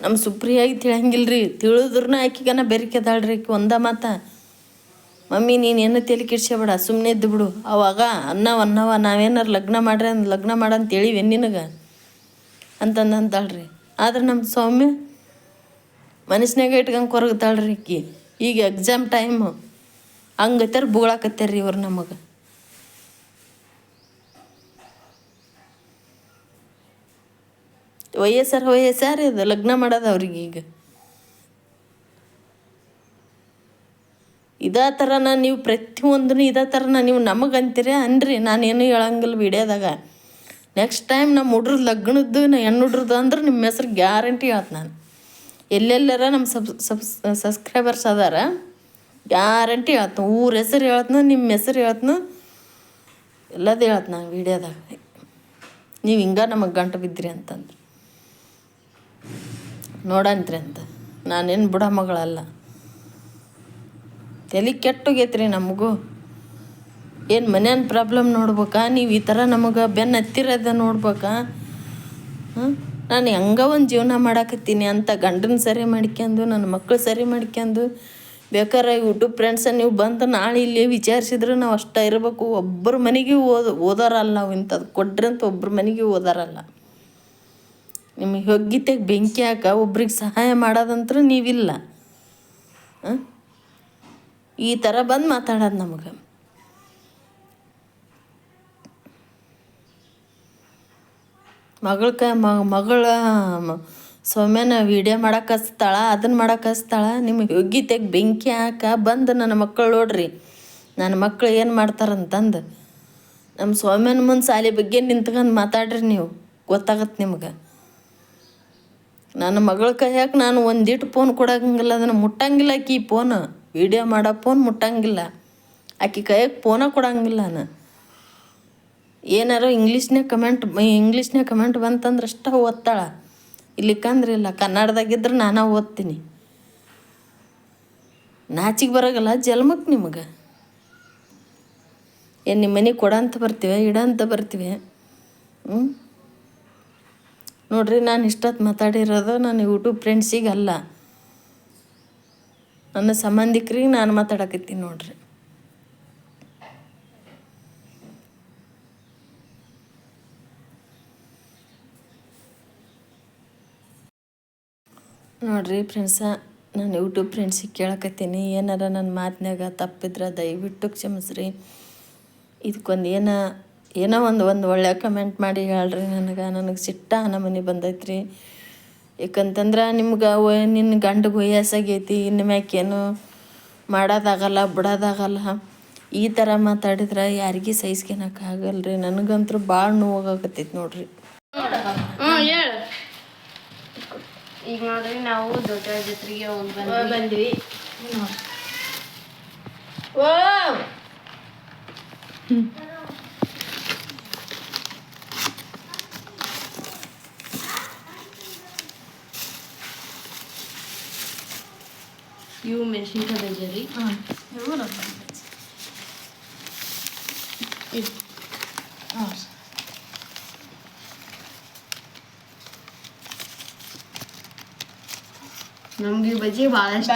ನಮ್ಮ ಸುಪ್ರಿಯಾಗಿ ತಿಳಂಗಿಲ್ರಿ. ತಿಳಿದ್ರೂ ಆಕಿಗನ ಬೆರಿಕೆದಾಳ್ರಿ. ಆಕಿ ಒಂದ ಮಾತ, ಮಮ್ಮಿ ನೀನೇನು ತಲೆ ಕೆಡ್ಸ್ಕೊಬೇಡ, ಸುಮ್ಮನೆ ಇದ್ದು ಬಿಡು. ಅವಾಗ ಅನ್ನವ ನಾವೇನಾರು ಲಗ್ನ ಮಾಡಂತ ಹೇಳಿವೆ ನಿನಗೆ ಅಂತಂದಾಳ್ರಿ. ಆದ್ರೆ ನಮ್ಮ ಸೌಮ್ಯ ಮನಸ್ಸಿನಾಗ ಇಟ್ಕಂಗೆ ಕೊರಗ್ತಾಳ್ರಿ ಆಕಿ. ಈಗ ಎಕ್ಸಾಮ್ ಟೈಮು ಹಂಗತ್ತಾರ ಬುಗಳಾಕತ್ತಾರ್ರಿ ಇವ್ರು ನಮಗೆ. ವಯಸ್ಸಾರ ಇದು ಲಗ್ನ ಮಾಡೋದು ಅವ್ರಿಗೆ. ಈಗ ಇದೇ ಥರನ ನೀವು ಪ್ರತಿಯೊಂದನ್ನು ಇದೇ ಥರನ ನೀವು ನಮಗಂತೀರ ಅನ್ರಿ. ನಾನೇನು ಹೇಳಂಗಿಲ್ಲ ವಿಡಿಯೋದಾಗ. ನೆಕ್ಸ್ಟ್ ಟೈಮ್ ನಮ್ಮ ಹುಡ್ರದ್ದು ಲಗ್ನದ್ದು ಹೆಣ್ಣು ಹುಡ್ರದ್ದು ಅಂದ್ರೆ ನಿಮ್ಮ ಹೆಸ್ರು ಗ್ಯಾರಂಟಿ ಹೇಳ್ತ ನಾನು. ಎಲ್ಲೆಲ್ಲರ ನಮ್ಮ ಸಬ್ಸ್ಕ್ರೈಬರ್ಸ್ ಅದಾರ, ಗ್ಯಾರಂಟಿ ಹೇಳ್ತ. ಊರ ಹೆಸರು ಹೇಳ್ತನ, ನಿಮ್ಮ ಹೆಸರು ಹೇಳ್ತನ, ಎಲ್ಲದು ಹೇಳ್ತ ನಾನು ವಿಡಿಯೋದಾಗ. ನೀವು ಹಿಂಗೆ ನಮಗೆ ಗಂಟು ಬಿದ್ದಿರಿ ಅಂತಂದ್ರೆ ನೋಡಂತ್ರಿ ಅಂತ. ನಾನೇನು ಬುಡ ಮಗಳಲ್ಲ. ತಲೆ ಕೆಟ್ಟೋಗೈತ್ರಿ ನಮಗೂ. ಏನು ಮನೇನ ಪ್ರಾಬ್ಲಮ್ ನೋಡ್ಬೇಕಾ? ನೀವು ಈ ಥರ ನಮಗೆ ಬೆನ್ನು ಹತ್ತಿರದ ನೋಡ್ಬೇಕಾ? ನಾನು ಹೆಂಗ ಒಂದು ಜೀವನ ಮಾಡಾಕತ್ತೀನಿ ಅಂತ ಗಂಡನ ಸರಿ ಮಾಡ್ಕೊಂಡು, ನನ್ನ ಮಕ್ಕಳು ಸರಿ ಮಾಡ್ಕೊಂಡು, ಬೇಕಾರೆ ಯೂಟ್ಯೂಬ್ ಫ್ರೆಂಡ್ಸನ್ನು ನೀವು ಬಂದು ನಾಳೆ ಇಲ್ಲಿ ವಿಚಾರಿಸಿದ್ರೆ ನಾವು ಅಷ್ಟೇ ಇರಬೇಕು. ಒಬ್ಬರ ಮನೆಗೆ ಓದಾರಲ್ಲ ನಾವು. ಇಂಥದ್ದು ಕೊಡ್ರಿ ಅಂತ ಒಬ್ಬರ ಮನೆಗೆ ಓದಾರಲ್ಲ. ನಿಮಗೆ ಹೊಗ್ಗಿತೆಗೆ ಬೆಂಕಿ ಹಾಕ ಒಬ್ರಿಗೆ ಸಹಾಯ ಮಾಡೋದಂತೂ ನೀವಿಲ್ಲ. ಈ ಥರ ಬಂದು ಮಾತಾಡೋದು ನಮಗೆ. ಮಗಳ ಸೌಮ್ಯನ ವಿಡಿಯೋ ಮಾಡಕ್ಕೆ ಹಚ್ತಾಳ, ಅದನ್ನು ಮಾಡಕ್ಕೆ ಹಚ್ತಾಳ. ನಿಮಗೆ ಹೊಗ್ಗಿತೆಗೆ ಬೆಂಕಿ ಹಾಕ ಬಂದು ನನ್ನ ಮಕ್ಕಳು ನೋಡ್ರಿ, ನನ್ನ ಮಕ್ಕಳು ಏನು ಮಾಡ್ತಾರಂತಂದು ನಮ್ಮ ಸೌಮ್ಯನ ಮುಂದೆ ಶಾಲೆ ಬಗ್ಗೆ ನಿಂತ್ಕೊಂಡು ಮಾತಾಡ್ರಿ. ನೀವು ಗೊತ್ತಾಗತ್ತೆ ನಿಮ್ಗೆ. ನನ್ನ ಮಗಳ ಕೈಯಾಕೆ ನಾನು ಒಂದಿಟ್ಟು ಫೋನ್ ಕೊಡಂಗಿಲ್ಲ, ಅದನ್ನು ಮುಟ್ಟಂಗಿಲ್ಲ. ಆಕಿ ಫೋನ್ ವಿಡಿಯೋ ಮಾಡೋ ಫೋನ್ ಮುಟ್ಟಂಗಿಲ್ಲ. ಆಕಿ ಕೈಯಾಗೆ ಫೋನ ಕೊಡಂಗಿಲ್ಲ ನಾನು. ಏನಾರು ಇಂಗ್ಲೀಷ್ನ್ಯಾಗ ಕಮೆಂಟ್ ಬಂತಂದ್ರೆ ಅಷ್ಟೇ ಓದ್ತಾಳ. ಇಲ್ಲಿಕ್ಕಂದ್ರೆ ಇಲ್ಲ. ಕನ್ನಡದಾಗಿದ್ರೆ ನಾನು ಓದ್ತೀನಿ. ನಾಚಿಗೆ ಬರೋಗಲ್ಲ ಜನ್ಮಕ್ಕೆ ನಿಮಗೆ. ಏನು ನಿಮ್ಮ ಮನೆಗೆ ಕೊಡಂತ ಬರ್ತೀವಿ, ಇಡಂತ ಬರ್ತೀವಿ? ನೋಡ್ರಿ, ನಾನು ಇಷ್ಟೊತ್ತು ಮಾತಾಡಿರೋದು ನನ್ನ ಯೂಟ್ಯೂಬ್ ಫ್ರೆಂಡ್ಸಿಗೆ ಅಲ್ಲ, ನನ್ನ ಸಂಬಂಧಿಕರಿಗೆ ನಾನು ಮಾತಾಡಕತ್ತೀನಿ ನೋಡ್ರಿ. ನೋಡ್ರಿ ಫ್ರೆಂಡ್ಸ, ನಾನು ಯೂಟ್ಯೂಬ್ ಫ್ರೆಂಡ್ಸಿಗೆ ಕೇಳಕತ್ತೀನಿ, ಏನಾರ ನನ್ನ ಮಾತಿನಾಗ ತಪ್ಪಿದ್ರೆ ದಯವಿಟ್ಟು ಕ್ಷಮಿಸ್ರಿ. ಇದಕ್ಕೊಂದು ಏನೋ ಒಂದು ಒಳ್ಳೆ ಕಮೆಂಟ್ ಮಾಡಿ ಹೇಳ್ರಿ. ನನಗೆ ಸಿಟ್ಟ ನಮನಿ ಬಂದೈತ್ರಿ. ಯಾಕಂತಂದ್ರೆ ನಿಮ್ಗೆ ನಿನ್ನ ಗಂಡಗೆ ವಯಸ್ಸಾಗೈತಿ, ಇನ್ನು ಮ್ಯಾಕೇನು ಮಾಡೋದಾಗಲ್ಲ, ಬಿಡೋದಾಗಲ್ಲ. ಈ ಥರ ಮಾತಾಡಿದ್ರೆ ಯಾರಿಗೂ ಸಹಿಸ್ಕೊಳಕ್ಕಾಗಲ್ಲ ರೀ. ನನಗಂತೂ ಭಾಳ ನೋವಾಗತ್ತೈತಿ ನೋಡ್ರಿ. ಈಗ ನೋಡ್ರಿ, ನಾವು ದೊಡ್ಡ ಜಾತ್ರೆಗೆ ಹೋಗಿ ಬಂದ್ವಿ. ಇವು ಮೆಣಸಿನ್ಕಾಯಿ ಬಜ್ಜಿ ರೀ. ನಮ್ಗೆ ಬಜ್ಜಿ ಭಾಳ ಇಷ್ಟ.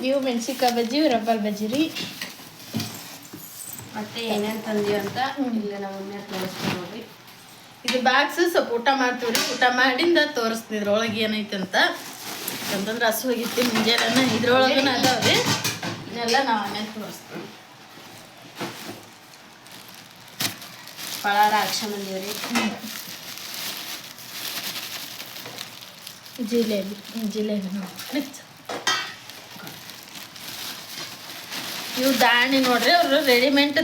ಇವು ಮೆಣಸಿನ್ಕಾಯಿ ಬಜ್ಜಿ, ರಬ್ಬರ್ ಬಜ್ಜಿ ರೀ. ಮತ್ತೆ ಏನೇನು ತಂದೀವಿ ಅಂತ ಇಲ್ಲೇ ನಮ್ಮ ಮನೆ ತೋರಿಸ್ತೀವಿ ನೋಡ್ರಿ. ಇದು ಬಾಕ್ಸ್ ಸ್ವಲ್ಪ ಊಟ ಮಾಡ್ತೀವಿ ರೀ. ಊಟ ಮಾಡಿಂದ ತೋರಿಸ್ತೀನಿ ಇದ್ರೊಳಗೆ ಏನೈತೆ ಅಂತ. ಅಂತಂದ್ರೆ ಹಸು ಹೋಗಿತ್ತು ಮುಂಜಾನೆ. ಇದ್ರೊಳಗೆ ಅದಾವ್ರಿ, ಇದನ್ನೆಲ್ಲ ನಾವು ಆಮೇಲೆ ತೋರಿಸ್ತೀವಿ. ಪಳಾರ ಹಾಕ್ಸ್ಕೊಂಬಂದೀವಿ ರೀ. ಜಿಲೇಬಿ ನೋಡಿ. ಇವು ದಾಣಿ ನೋಡ್ರಿ ಅವರು ರೆಡಿಮೇಡ್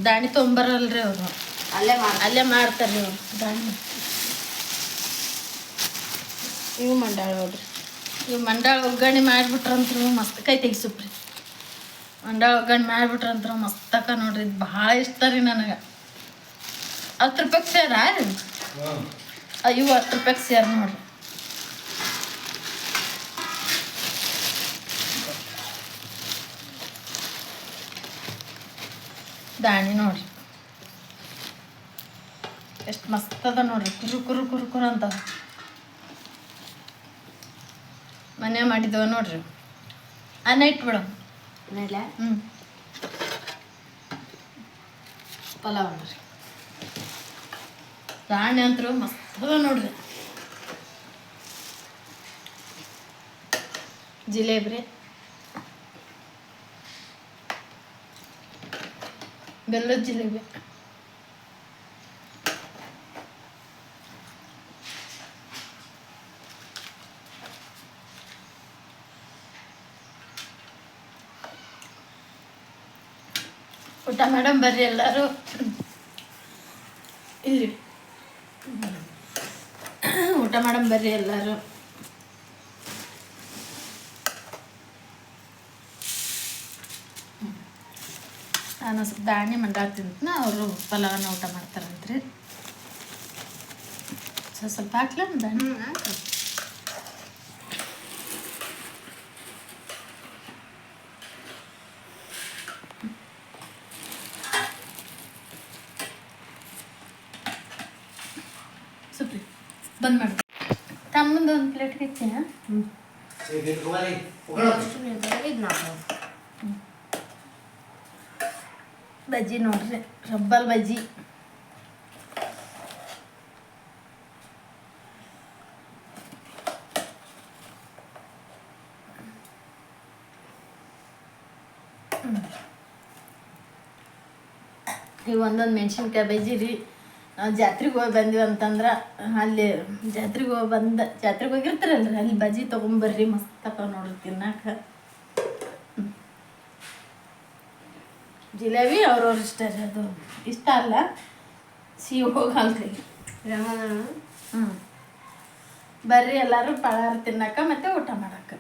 ದಾಣಿ ತೊಗೊಂಬರಲ್ರಿ ಅವರು ಅಲ್ಲೇ ಮಾಡ್ತಾರೆ ಇವ್ರು ದಾಣಿ. ಇವು ಮಂಡಾಳ ನೋಡ್ರಿ. ಇವು ಮಂಡಾಳ ಒಗ್ಗರಣೆ ಮಾಡಿಬಿಟ್ರಂತ್ರು ಮಸ್ತ್ ಕೈ ತೆಗಿಸುಪ್ರಿ. ಮಂಡಾಳ ಒಗ್ಗರಣೆ ಮಾಡಿಬಿಟ್ರಂತ್ರು ಮಸ್ತಕ ನೋಡ್ರಿ. ಇದು ಭಾಳ ಇಷ್ಟ ರೀ ನನಗೆ. 10 ರೂಪಾಯಿಗೆ ಸೇರ ರೀ ಇವು 10 ರೂಪಾಯಿಗೆ ಸೇರ್ ನೋಡ್ರಿ. ದಾಣಿ ನೋಡ್ರಿ ಎಷ್ಟು ಮಸ್ತ್ ಅದ ನೋಡ್ರಿ. ಕುರು ಕುರು ಕುರು ಕುರು ಅಂತ ಮನೆ ಮಾಡಿದವ ನೋಡ್ರಿ. ಅನ್ನ ಇಟ್ಬಿಡ ಪಲಾವ್ ನೋಡ್ರಿ. ದಾಣಿ ಅಂತೂ ಮಸ್ತ್ ಅದ ನೋಡ್ರಿ. ಜಿಲೇಬಿ ಬೆಲ್ಲದ ಜಿಲೇಬಿ. ಊಟ ಮೇಡಮ್ ಬರ್ರಿ ಎಲ್ಲರೂ ಇಲ್ಲಿ. ಊಟ ಮಾಡಮ್ ಬರ್ರಿ ಎಲ್ಲರೂ. ನಾನು ಸ್ವಲ್ಪ ದಾಣಿ ಮಂಡಾಳ ತಿಂತೀನಿ, ಅವರು ಪಲಾವನ್ನ ಊಟ ಮಾಡ್ತಾರಂತ್ರಿ. ಸ್ವಲ್ಪ ಹಾಕ್ಲ ದಾಣಿ. ಸುಪ್ರಿ ಬಂದ್ ಮಾಡಿ ತಮ್ಮಂದು ಒಂದು ಪ್ಲೇಟ್ ಹೆಚ್ಚಿನ ಬಜ್ಜಿ ನೋಡ್ರಿ. ರಬ್ಬಲ್ ಬಜ್ಜಿ ಇವು ಒಂದೊಂದು ಮೆಣಸಿನ್ಕಾಯಿ ಬಜ್ಜಿ ರೀ. ನಾವು ಜಾತ್ರೆಗೆ ಹೋಗಿ ಬಂದ್ವಿ ಅಂತಂದ್ರೆ ಅಲ್ಲಿ ಜಾತ್ರೆಗೆ ಹೋಗಿರ್ತಾರಲ್ರಿ ಅಲ್ಲಿ ಬಜ್ಜಿ ತೊಗೊಂಬರ್ರಿ ಮಸ್ತಪ್ಪ ನೋಡ್ರಿ ತಿನ್ನಾಕ. ಜಿಲೇಬಿ ಅವ್ರವ್ರ ಇಷ್ಟ ರೀ, ಅದು ಇಷ್ಟ ಅಲ್ಲ ಸಿಹಿ ಹೋಗಲ್ರಿ. ಬರ್ರಿ ಎಲ್ಲರೂ ಪಳಾರ ತಿನ್ನಕ ಮತ್ತೆ ಊಟ ಮಾಡಕ್ಕೆ.